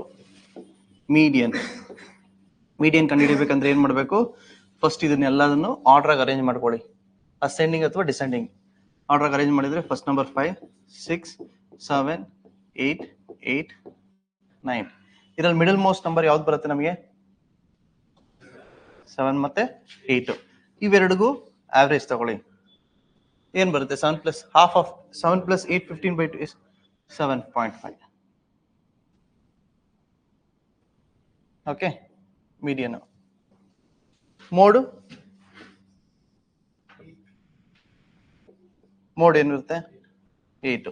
ಮೀಡಿಯನ್ ಕಂಡುಹಿಡಿಬೇಕಂದ್ರೆ ಏನ್ ಮಾಡ್ಬೇಕು? ಫಸ್ಟ್ ಇದನ್ನೆಲ್ಲದನ್ನು ಆರ್ಡರ್ ಆಗಿ ಅರೇಂಜ್ ಮಾಡ್ಕೊಳ್ಳಿ. ಅಸೆಂಡಿಂಗ್ ಅಥವಾ ಡಿಸೆಂಡಿಂಗ್ ಆರ್ಡರ್ ಆಗಿ ಅರೇಂಜ್ ಮಾಡಿದ್ರೆ ಫಸ್ಟ್ ನಂಬರ್ 5 6 7 8 8 9. ಇದರಲ್ಲಿ ಮಿಡಲ್ ಮೋಸ್ಟ್ ನಂಬರ್ ಯಾವ್ದು ಬರುತ್ತೆ ನಮಗೆ? 7 ಮತ್ತೆ 8. ಇವೆರಡಿಗೂ ಆವರೇಜ್ ತಗೊಳ್ಳಿ. ಏನ್ ಬರುತ್ತೆ? 7 + half of 7 + 8 15/2 is 7.5. Okay, median. Mode ಏನಿರುತ್ತೆ? 8.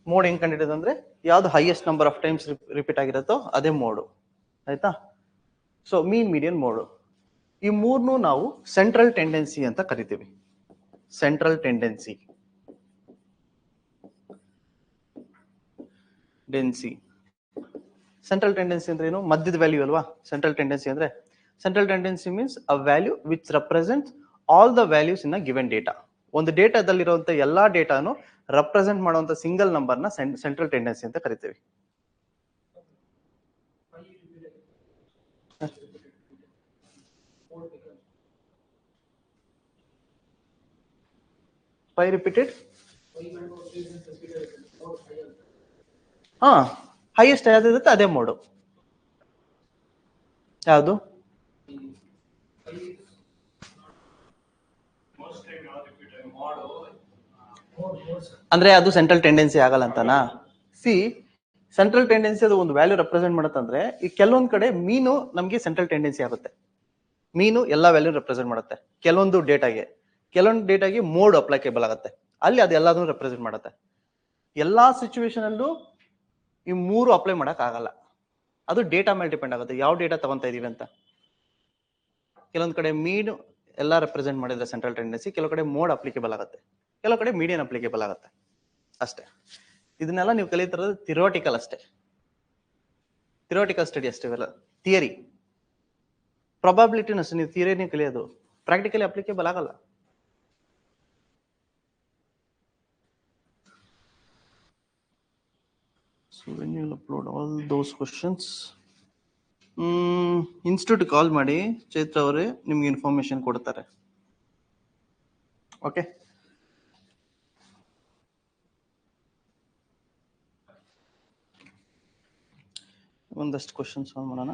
ಮೋಡ್ ಹೆಂಗ್ ಕಂಡಿಡಿಯೋದು ಅಂದ್ರೆ ಯಾವ್ದು highest number of times repeat ಆಗಿರುತ್ತೋ ಅದೇ ಮೋಡು ಆಯ್ತಾ? ಸೊ ಮೀನ್ ಮೀಡಿಯನ್ ಮೋಡು, ಈ ಮೂರ್ನು ನಾವು ಸೆಂಟ್ರಲ್ ಟೆಂಡೆನ್ಸಿ ಅಂತ ಕರಿತೀವಿ. ಸೆಂಟ್ರಲ್ ಟೆಂಡೆನ್ಸಿ ಸೆಂಟ್ರಲ್ ಟೆಂಡೆನ್ಸಿ ಅಂದ್ರೆ ಏನು? ಮಧ್ಯದ ವ್ಯಾಲ್ಯೂ ಅಲ್ವಾ ಸೆಂಟ್ರಲ್ ಟೆಂಡೆನ್ಸಿ ಅಂದ್ರೆ. Central tendency means a value which represents all the values in a given data. ಒಂದು ಡೇಟಾದಲ್ಲಿರುವಂತ ಎಲ್ಲಾ ಡೇಟಾನು ರೆಪ್ರೆಸೆಂಟ್ ಮಾಡುವಂತ ಸಿಂಗಲ್ ನಂಬರ್ ನ ಸೆಂಟ್ರಲ್ ಟೆಂಡೆನ್ಸಿ ಅಂತ ಕರಿತೀವಿ. ಫೈವ್ ರಿಪೀಟೆಡ್, ಹಾ ಹೈಯೆಸ್ಟ್ ಯಾವ್ದಿರುತ್ತೆ ಅದೇ ಮೋಡು. ಯಾವುದು? ಅಂದ್ರೆ ಅದು ಸೆಂಟ್ರಲ್ ಟೆಂಡೆನ್ಸಿ ಆಗಲ್ಲ ಅಂತನಾ? ಸಿ, ಸೆಂಟ್ರಲ್ ಟೆಂಡೆನ್ಸಿ ಅದು ಒಂದು ವ್ಯಾಲ್ಯೂ ರೆಪ್ರೆಸೆಂಟ್ ಮಾಡುತ್ತಂದ್ರೆ ಈ ಕೆಲವೊಂದ್ ಕಡೆ ಮೀನು ನಮಗೆ ಸೆಂಟ್ರಲ್ ಟೆಂಡೆನ್ಸಿ ಆಗುತ್ತೆ. ಮೀನು ಎಲ್ಲಾ ವ್ಯಾಲ್ಯೂ ರೆಪ್ರೆಸೆಂಟ್ ಮಾಡುತ್ತೆ. ಕೆಲವೊಂದು ಡೇಟಾಗೆ ಮೋಡ್ ಅಪ್ಲಿಕೇಬಲ್ ಆಗುತ್ತೆ, ಅಲ್ಲಿ ಅದೆಲ್ಲದನ್ನು ರೆಪ್ರೆಸೆಂಟ್ ಮಾಡುತ್ತೆ. ಎಲ್ಲಾ ಸಿಚುವೇಶನ್ ಅಲ್ಲೂ ಈ ಮೂರು ಅಪ್ಲೈ ಮಾಡಕ್ ಆಗಲ್ಲ. ಅದು ಡೇಟಾ ಮೇಲೆ ಡಿಪೆಂಡ್ ಆಗುತ್ತೆ, ಯಾವ ಡೇಟಾ ತಗೊಂತ ಇದೀವಿ ಅಂತ. ಕೆಲವೊಂದ್ ಕಡೆ ಮೀನು ಎಲ್ಲ ರೆಪ್ರೆಸೆಂಟ್ ಮಾಡಿದ್ರೆ ಸೆಂಟ್ರಲ್ ಟೆಂಡೆನ್ಸಿ, ಕೆಲವು ಕಡೆ ಮೋಡ್ ಅಪ್ಲಿಕೇಬಲ್ ಆಗುತ್ತೆ, ಕೆಲವು ಕಡೆ ಮೀಡಿಯನ್ ಅಪ್ಲಿಕೇಬಲ್ ಆಗುತ್ತೆ ಅಷ್ಟೇ. ಇದನ್ನೆಲ್ಲ ನೀವು ಕಲಿತಿರೋದು ಥಿಯೋರಿಟಿಕಲ್ ಅಷ್ಟೇ, ಥಿಯೋರಿಟಿಕಲ್ ಸ್ಟಡಿ ಅಷ್ಟೇ, ಇವೆಲ್ಲ ಥಿಯರಿ. ಪ್ರಾಬಬಿಲಿಟಿನ ಅಷ್ಟೇ ನೀವು ಥಿಯರಿನೇ ಕಲಿಯೋದು, ಪ್ರಾಕ್ಟಿಕಲಿ ಅಪ್ಲಿಕೇಬಲ್ ಆಗಲ್ಲ. So when you will upload all those questions, institute call ಮಾಡಿ, ಚೈತ್ರ ಅವರೇ ನಿಮ್ಗೆ ಇನ್ಫಾರ್ಮೇಶನ್ ಕೊಡ್ತಾರೆ. ಓಕೆ, ಒಂದಷ್ಟು ಕ್ವಶನ್ ಸಾಲ್ವ್ ಮಾಡೋಣ.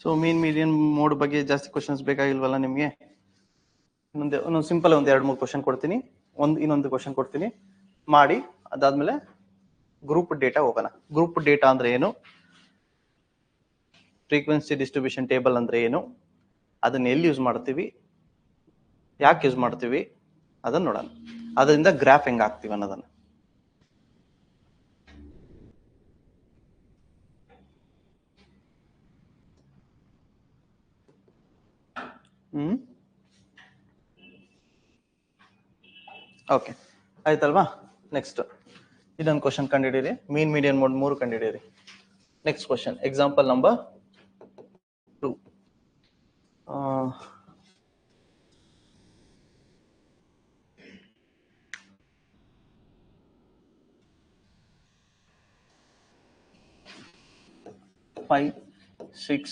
ಸೊ ಮೀನ್ ಮೀಡಿಯನ್ ಮೋಡ್ ಬಗ್ಗೆ ಜಾಸ್ತಿ ಕ್ವಶನ್ಸ್ ಬೇಕಾಗಿಲ್ವಲ್ಲ ನಿಮ್ಗೆ? ಒಂದೊಂದು ಸಿಂಪಲ್ ಒಂದು 2-3 ಕ್ವಶನ್ ಕೊಡ್ತೀನಿ, ಇನ್ನೊಂದು ಕ್ವಶನ್ ಕೊಡ್ತೀನಿ ಮಾಡಿ. ಅದಾದ್ಮೇಲೆ ಗ್ರೂಪ್ ಡೇಟಾ ಹೋಗೋಣ. ಗ್ರೂಪ್ ಡೇಟಾ ಅಂದ್ರೆ ಏನು, ಫ್ರೀಕ್ವೆನ್ಸಿ ಡಿಸ್ಟ್ರಿಬ್ಯೂಷನ್ ಟೇಬಲ್ ಅಂದ್ರೆ ಏನು, ಅದನ್ನ ಎಲ್ಲಿ ಯೂಸ್ ಮಾಡ್ತೀವಿ, ಯಾಕೆ ಯೂಸ್ ಮಾಡ್ತೀವಿ ಅದನ್ನ ನೋಡೋಣ. ಅದರಿಂದ ಗ್ರಾಫ್ ಹೆಂಗ್ ಹಾಕ್ತೀವಿ ಅನ್ನೋದನ್ನ. ಓಕೆ ಆಯ್ತಲ್ವಾ? ನೆಕ್ಸ್ಟ್ ಇದೊಂದು ಕ್ವಶನ್ ಕಂಡಿಡೀರಿ, ಮೀನ್ ಮೀಡಿಯನ್ ಮೋಡ್ 3 ಕಂಡಿಡೀರಿ. Next question, example number 2. Five, 6,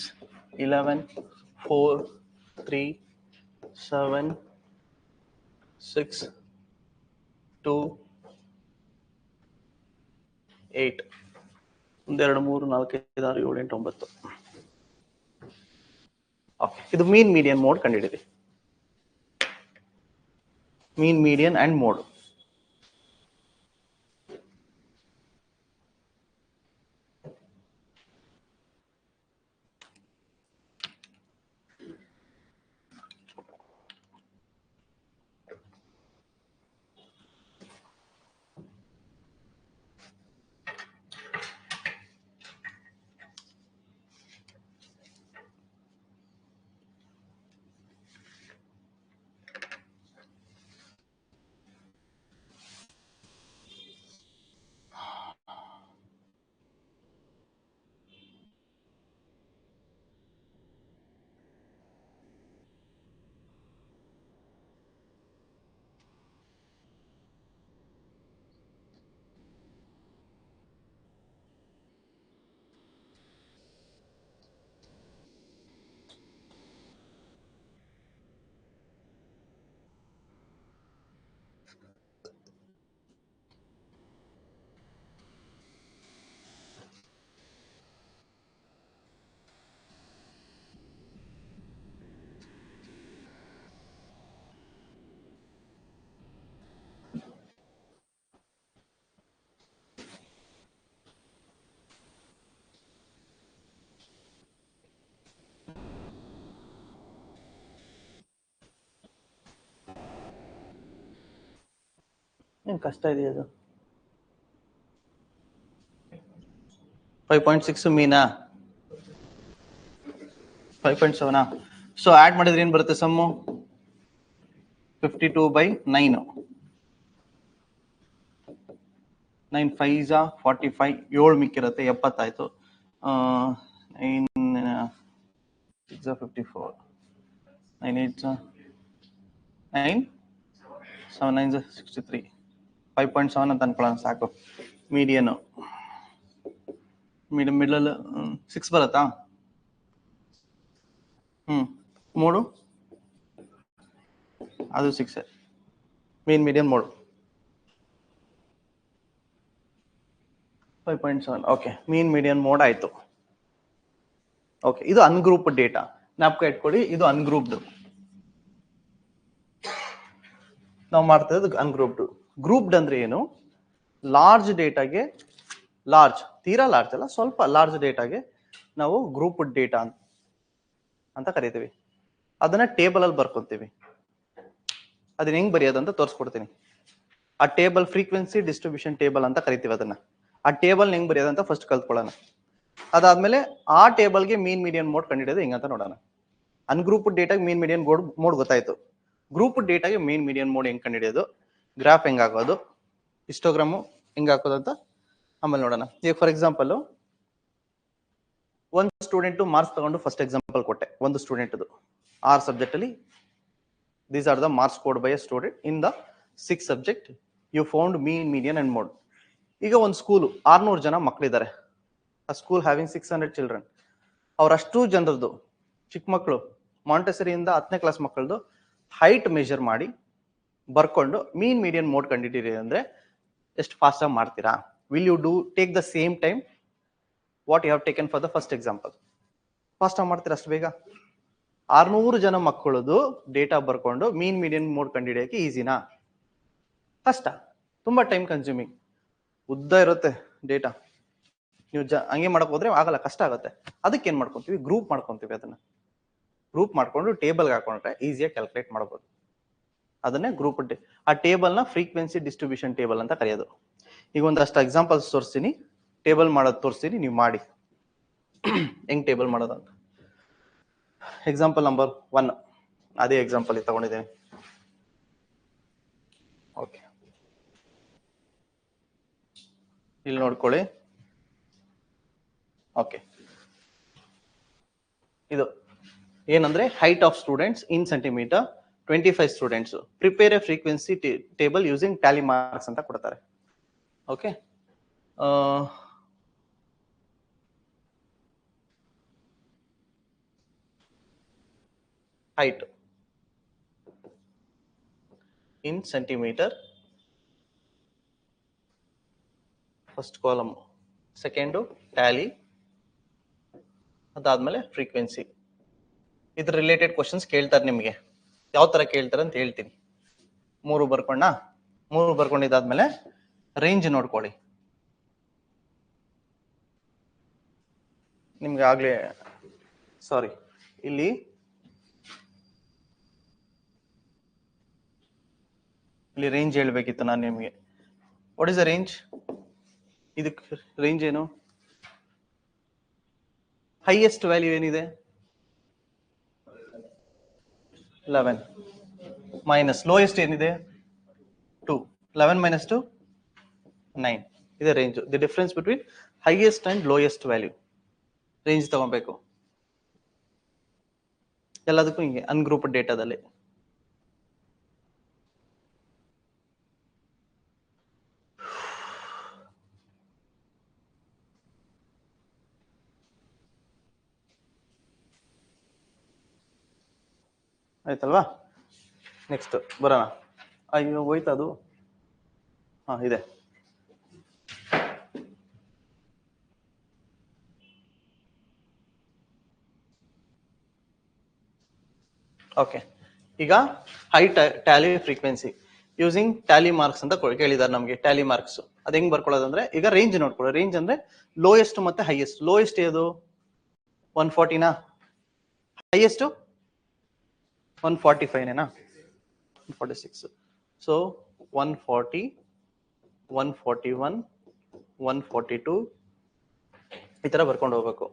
11, 4, 3, 7, 6, 2, 8. 1, 2, 3, 4, 5, 6, 7, 8, 9. Okay, ಇದು ಮೀನ್ ಮೀಡಿಯನ್ ಮೋಡ್ ಕಂಡಿಡಿರಿ. Mean median and mode. ಏನು ಕಷ್ಟ ಇದೆಯಾ ಅದು? 5.6 ಮೀನಾ 5.7. ಸೊ ಆಡ್ ಮಾಡಿದ್ರೆ ಏನ್ ಬರುತ್ತೆ ಸಮ್ಮು? 52/9. 9 5 45, 7 ಮಿಕ್ಕಿರುತ್ತೆ, 70 ಆಯ್ತು. 9 6 54, 9 8 9 7 9 63, 5.7 ಅಂತ ಅನ್ಕೊಳ್ಳೋಣ ಸಾಕು. ಮೀಡಿಯನ್ ಮಿಡಲ್ 6 ಬರುತ್ತಾ? 3 ಅದು 6 ಮೀನ್ ಮೀಡಿಯನ್ 3 5.7. ಓಕೆ, ಮೀನ್ ಮೀಡಿಯನ್ ಮೋಡ್ ಆಯ್ತು. ಓಕೆ, ಇದು ಅನ್ಗ್ರೂಪ್ ಡೇಟಾ. ಜ್ಞಾಪಕ ಇಟ್ಕೊಳ್ಳಿ, ಇದು ಅನ್ಗ್ರೂಪ್ಡ್. ನಾವು ಮಾಡ್ತಾ ಇರೋದು ಅನ್ಗ್ರೂಪ್ಡ್. ಗ್ರೂಪ್ಡ್ ಅಂದ್ರೆ ಏನು? ಲಾರ್ಜ್ ಡೇಟಾಗೆ, ಲಾರ್ಜ್ ತೀರಾ ಲಾರ್ಜ್ ಅಲ್ಲ, ಸ್ವಲ್ಪ ಲಾರ್ಜ್ ಡೇಟಾಗೆ ನಾವು ಗ್ರೂಪ್ಡ್ ಡೇಟಾ ಅಂತ ಕರಿತೀವಿ. ಅದನ್ನ ಟೇಬಲ್ ಅಲ್ಲಿ ಬರ್ಕೊಂತೀವಿ. ಅದನ್ನ ಹೆಂಗ್ ಬರೆಯೋದು ಅಂತ ತೋರಿಸ್ಕೊಡ್ತೀನಿ. ಆ ಟೇಬಲ್ ಫ್ರೀಕ್ವೆನ್ಸಿ ಡಿಸ್ಟ್ರಿಬ್ಯೂಷನ್ ಟೇಬಲ್ ಅಂತ ಕರಿತೀವಿ ಅದನ್ನ. ಆ ಟೇಬಲ್ ಹೆಂಗ್ ಬರೆಯೋದು ಅಂತ ಫಸ್ಟ್ ಕಲ್ತ್ಕೊಳ್ಳೋಣ. ಅದಾದ್ಮೇಲೆ ಆ ಟೇಬಲ್ಗೆ ಮೀನ್ ಮೀಡಿಯನ್ ಮೋಡ್ ಕಂಡಿಡಿಯೋದು ಹೆಂಗಂತ ನೋಡೋಣ. ಅನ್ಗ್ರೂಪ್ ಡೇಟಾಗೆ ಮೀನ್ ಮೀಡಿಯನ್ ಮೋಡ್ ಗೊತ್ತಾಯ್ತು. ಗ್ರೂಪ್ ಡೇಟಾಗೆ ಮೀನ್ ಮೀಡಿಯನ್ ಮೋಡ್ ಹೆಂಗ್ ಕಂಡಿಡಿಯೋದು, ಗ್ರಾಫ್ ಹೆಂಗ್ ಹಾಕೋದು, ಹಿಸ್ಟೋಗ್ರಾಮು ಹೆಂಗ್ ಹಾಕೋದು ಅಂತ ಆಮೇಲೆ ನೋಡೋಣ. ಈಗ ಫಾರ್ ಎಕ್ಸಾಂಪಲ್ ಒಂದು ಸ್ಟೂಡೆಂಟ್ ಮಾರ್ಕ್ಸ್ ತಗೊಂಡು ಫಸ್ಟ್ ಎಕ್ಸಾಂಪಲ್ ಕೊಟ್ಟೆ. ಒಂದು ಸ್ಟೂಡೆಂಟ್ 6 ಸಬ್ಜೆಕ್ಟ್ ಅಲ್ಲಿ these are the marks scored by a student in the 6 subject. You found mean median and mode. ಈಗ ಒಂದು ಸ್ಕೂಲು 600 ಜನ ಮಕ್ಕಳಿದ್ದಾರೆ. ಆ ಸ್ಕೂಲ್ ಹ್ಯಾವಿಂಗ್ 600 ಚಿಲ್ಡ್ರನ್. ಅವರಷ್ಟು ಜನರದ್ದು ಚಿಕ್ಕ ಮಕ್ಕಳು ಮಾಂಟೆಸರಿಯಿಂದ 10ನೇ ಕ್ಲಾಸ್ ಮಕ್ಕಳದು ಹೈಟ್ ಮೆಜರ್ ಮಾಡಿ ಬರ್ಕೊಂಡು ಮೀನ್ ಮೀಡಿಯನ್ ಮೋಡ್ ಕಂಡಿದ್ದೀರಿ ಅಂದ್ರೆ ಎಷ್ಟು ಫಾಸ್ಟ್ ಆಗಿ ಮಾಡ್ತೀರಾ? Will you take the same time what you have taken for the first example? Fast ಆಗಿ ಮಾಡ್ತೀರಾ ಅಷ್ಟು ಬೇಗ? 600 ಜನ ಮಕ್ಕಳದು ಡೇಟಾ ಬರ್ಕೊಂಡು ಮೀನ್ ಮೀಡಿಯನ್ ಮೋಡ್ ಕಂಡಿಡಿಯೋಕೆ ಈಸಿನಾ? ಕಷ್ಟ, ತುಂಬಾ ಟೈಮ್ ಕನ್ಸ್ಯೂಮಿಂಗ್, ಉದ್ದ ಇರುತ್ತೆ ಡೇಟಾ. ನೀವು ಹಂಗೆ ಮಾಡಕ್ ಹೋದ್ರೆ ಆಗಲ್ಲ, ಕಷ್ಟ ಆಗುತ್ತೆ. ಅದಕ್ಕೆ ಏನ್ ಮಾಡ್ಕೊಂತೀವಿ? ಗ್ರೂಪ್ ಮಾಡ್ಕೊಂತೀವಿ. ಅದನ್ನ ಗ್ರೂಪ್ ಮಾಡ್ಕೊಂಡು ಟೇಬಲ್ಗೆ ಹಾಕೊಂಡ್ರೆ ಈಸಿಯಾಗಿ ಕ್ಯಾಲ್ಕುಲೇಟ್ ಮಾಡಬಹುದು. ಅದನ್ನೇ ಗ್ರೂಪ್ ಆ ಟೇಬಲ್ ನ ಫ್ರೀಕ್ವೆನ್ಸಿ ಡಿಸ್ಟ್ರಿಬ್ಯೂಷನ್ ಟೇಬಲ್ ಅಂತ ಕರೆಯೋದು. ಈಗ ಒಂದಷ್ಟು ಎಕ್ಸಾಂಪಲ್ಸ್ ತೋರಿಸ್ತೀನಿ, ಟೇಬಲ್ ಮಾಡೋದು ತೋರಿಸ್ತೀನಿ, ನೀವು ಮಾಡಿ ಹೆಂಗ್ ಟೇಬಲ್ ಮಾಡೋದು ಅಂತ. ಎಕ್ಸಾಂಪಲ್ ನಂಬರ್ 1 ಅದೇ ಎಕ್ಸಾಂಪಲ್ ತಗೊಂಡಿದ್ದೇನೆ. ಓಕೆ, ಇಲ್ಲಿ ನೋಡ್ಕೊಳ್ಳಿ. ಓಕೆ, ಇದು ಏನಂದ್ರೆ height of students in centimetre, 25 students. Prepare A frequency table using Tally marks ಅಂತ ಕೊಡ್ತಾರೆ. Okay, height in centimeter, first column, second Tally, ಅದಾದ್ಮೇಲೆ ಫ್ರೀಕ್ವೆನ್ಸಿ. ಇದ್ರ ರಿಲೇಟೆಡ್ ಕ್ವಶನ್ಸ್ ಕೇಳ್ತಾರೆ ನಿಮಗೆ. ಯಾವ ತರ ಕೇಳ್ತಾರೆ ಅಂತ ಹೇಳ್ತೀನಿ. 3 ಬರ್ಕೊಂಡ, 3 ಬರ್ಕೊಂಡಿದ್ದಾದ್ಮೇಲೆ ರೇಂಜ್ ನೋಡ್ಕೊಳ್ಳಿ. ನಿಮ್ಗೆ ಆಗ್ಲೇ ಸಾರಿ, ಇಲ್ಲಿ ರೇಂಜ್ ಹೇಳ್ಬೇಕಿತ್ತು ನಾನು ನಿಮಗೆ. What is the range? ಇದಕ್ಕೆ ರೇಂಜ್ ಏನು? ಹೈಯೆಸ್ಟ್ ವ್ಯಾಲ್ಯೂ ಏನಿದೆ? 11 ಮೈನಸ್ ಲೋಯೆಸ್ಟ್ ಏನಿದೆ? 2. 11 ಮೈನಸ್ 2 9. ಇದೆ range. The difference between highest and lowest value. Range ತಗೊಬೇಕು ಎಲ್ಲದಕ್ಕೂ ಹಿಂಗೆ ಅನ್ಗ್ರೂಪ್ ಡೇಟಾದಲ್ಲಿ. ಆಯ್ತಲ್ವಾ? ನೆಕ್ಸ್ಟ್ ಬರೋಣ. ಅಯ್ಯೋ ಹೋಯ್ತು ಅದು. ಹಾ ಇದೆ. ಓಕೆ, ಈಗ height Tally frequency using Tally marks ಅಂತ ಕೇಳಿದಾರೆ ನಮಗೆ. ಟ್ಯಾಲಿ ಮಾರ್ಕ್ಸ್ ಅದ್ ಹೆಂಗ್ ಬರ್ಕೊಳ್ಳೋದಂದ್ರೆ, ಈಗ ರೇಂಜ್ ನೋಡ್ಕೊಳ್ಳೋ. ರೇಂಜ್ ಅಂದ್ರೆ ಲೋಯೆಸ್ಟ್ ಮತ್ತೆ ಹೈಯೆಸ್ಟ್. ಲೋಯೆಸ್ಟ್ ಯಾವುದು? 140ನಾ? ಹೈಯೆಸ್ಟ್ 145ನೇನಾ? 146. ಸೊ 140 141, 142 ಈ ತರ ಬರ್ಕೊಂಡು ಹೋಗ್ಬೇಕು.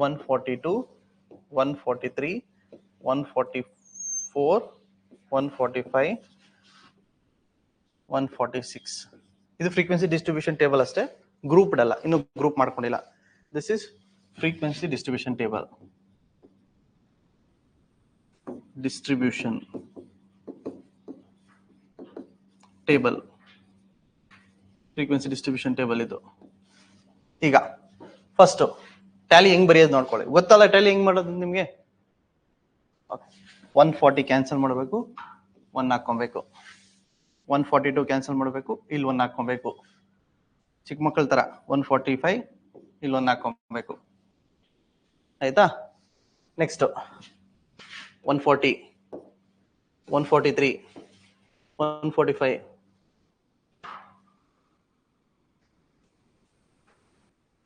ಒನ್ 42, 143, 144, 145, 146. ಇದು ಫ್ರೀಕ್ವೆನ್ಸಿ ಡಿಸ್ಟ್ರಿಬ್ಯೂಷನ್ ಟೇಬಲ್ ಅಷ್ಟೇ, ಗ್ರೂಪ್ ಅಲ್ಲ, ಇನ್ನು ಗ್ರೂಪ್ ಮಾಡ್ಕೊಂಡಿಲ್ಲ. This is frequency distribution table. Distribution table, frequency distribution table ಇದು. ಈಗ ಫಸ್ಟ್ ಟ್ಯಾಲಿ ಹೆಂಗ್ ಬರೆಯೋದು ನೋಡ್ಕೊಳ್ಳಿ. ಗೊತ್ತಲ್ಲ ಟ್ಯಾಲಿ ಹೆಂಗ್ ಮಾಡೋದು ನಿಮ್ಗೆ? 140 ಕ್ಯಾನ್ಸಲ್ ಮಾಡಬೇಕು, 1 ಹಾಕೊಬೇಕು. 142 ಕ್ಯಾನ್ಸಲ್ ಮಾಡಬೇಕು, ಇಲ್ಲಿ 1 ಹಾಕೊಬೇಕು. ಚಿಕ್ಕ ಮಕ್ಕಳ ತರ 145 ಇಲ್ಲಿ 1 ಹಾಕೊಬೇಕು. ಆಯ್ತಾ? ನೆಕ್ಸ್ಟ್ 140, 143, 145.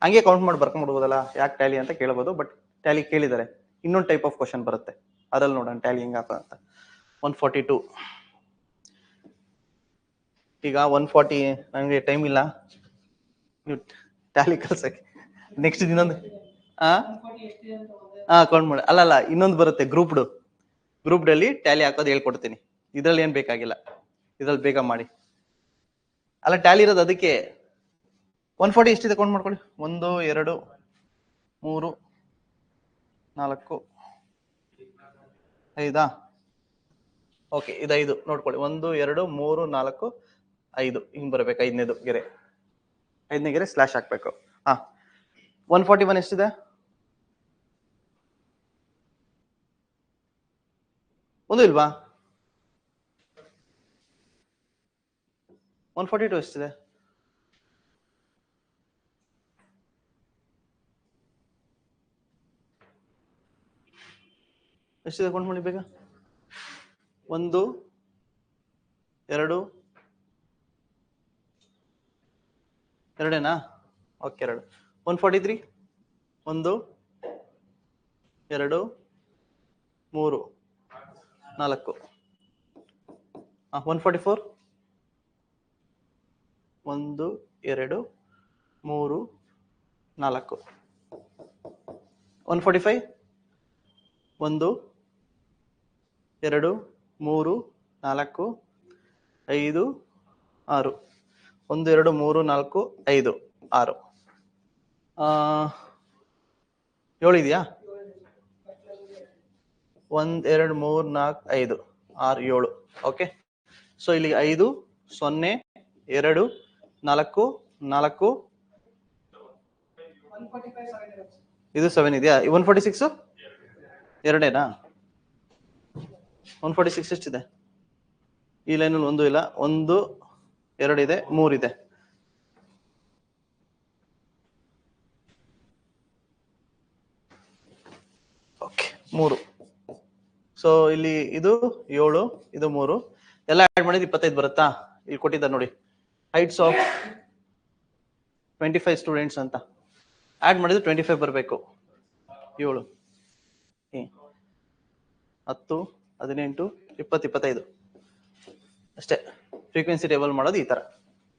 ಹಂಗೆ ಕೌಂಟ್ ಮಾಡಿ ಬರ್ಕೊಂಡ್ಬಿಡ್ಬೋದಲ್ಲ, ಯಾಕೆ ಟ್ಯಾಲಿ ಅಂತ ಕೇಳಬಹುದು. ಬಟ್ ಟ್ಯಾಲಿ ಕೇಳಿದ್ದಾರೆ, ಇನ್ನೊಂದು ಟೈಪ್ ಆಫ್ ಕ್ವಶನ್ ಬರುತ್ತೆ, ಅದ್ರಲ್ಲಿ ನೋಡೋಣ ಟ್ಯಾಲಿ ಹೆಂಗ ಅಂತ. 142. ಈಗ 140 ನನಗೆ ಟೈಮ್ ಇಲ್ಲ, ನೀವು ಟ್ಯಾಲಿ ಕಲ್ಸಕ್ಕೆ. ನೆಕ್ಸ್ಟ್ ಇನ್ನೊಂದು ಕೌಂಟ್ ಮಾಡಿ. ಅಲ್ಲ ಇನ್ನೊಂದು ಬರುತ್ತೆ ಗ್ರೂಪ್ ಅಲ್ಲಿ ಟ್ಯಾಲಿ ಹಾಕೋದು ಹೇಳ್ಕೊಡ್ತೀನಿ. ಇದ್ರಲ್ಲಿ ಏನ್ ಬೇಕಾಗಿಲ್ಲ, ಇದ್ರಲ್ಲಿ ಬೇಗ ಮಾಡಿ. ಅಲ್ಲ ಟ್ಯಾಲಿ ಇರೋದು ಅದಕ್ಕೆ. 140 ಎಷ್ಟಿದೆ ಕೌಂಟ್ ಮಾಡ್ಕೊಳ್ಳಿ. 1 2 3 4 5. ಓಕೆ, ಇದು 5 ನೋಡ್ಕೊಳ್ಳಿ. 1 2 3 4 5 ಹಿಂಗ್ ಬರ್ಬೇಕು. 5ನೇದು ಗೆರೆ, 5ನೇ ಗೆರೆ ಸ್ಲಾಶ್ ಹಾಕ್ಬೇಕು. 141 ಎಷ್ಟಿದೆ? ಒಂದು ಇಲ್ವಾ? 142 ಎಷ್ಟಿದೆ? ಎಷ್ಟಿದೆ ಕೌಂಟ್ ಮಾಡಿ ಬೇಗ. 1 2 ಎರಡೇನಾ? ಓಕೆ, 2. 143 1 2 3 4. 144 1 2 3 4. 145 1 2 3 4 5 6. 1 2 3 4 5 6. 7 ಇದೆಯಾ? 1 2 3 4 5 6 7. ಓಕೆ, ಸೊ ಇಲ್ಲಿ 5 0 2 4 4. ಇದು 7 ಇದೆಯಾ? 146 ಎರಡೇನಾ? 146 ಎಷ್ಟಿದೆ? ಈ ಲೈನಲ್ಲಿ 1 ಇಲ್ಲ, 1 2 ಇದೆ, 3 ಇದೆ. ಓಕೆ, 3. ಸೊ ಇಲ್ಲಿ ಇದು 7, ಇದು 3 ಎಲ್ಲ ಆಡ್ ಮಾಡಿದ್ರೆ 25 ಬರುತ್ತಾ? ಇಲ್ಲಿ ಕೊಟ್ಟಿದ್ದಾರೆ ನೋಡಿ, ಹೈಟ್ಸ್ ಆಫ್ 25 ಸ್ಟೂಡೆಂಟ್ಸ್ ಅಂತ. ಆಡ್ ಮಾಡಿದ್ರೆ 25 ಬರಬೇಕು. 7 10 18 20 25 ಅಷ್ಟೇ. ಫ್ರೀಕ್ವೆನ್ಸಿ ಟೇಬಲ್ ಮಾಡೋದು ಈ ತರ,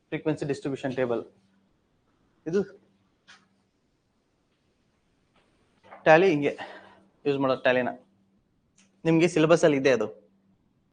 ಫ್ರೀಕ್ವೆನ್ಸಿ ಡಿಸ್ಟ್ರಿಬ್ಯೂಷನ್ ಟೇಬಲ್. ಇದು ಟ್ಯಾಲಿ ಹಿಂಗೆ ಯೂಸ್ ಮಾಡೋದು. ಟ್ಯಾಲಿನ ನಿಮ್ಗೆ ಸಿಲೆಬಸ್ ಅಲ್ಲಿ ಇದೆ ಅದು.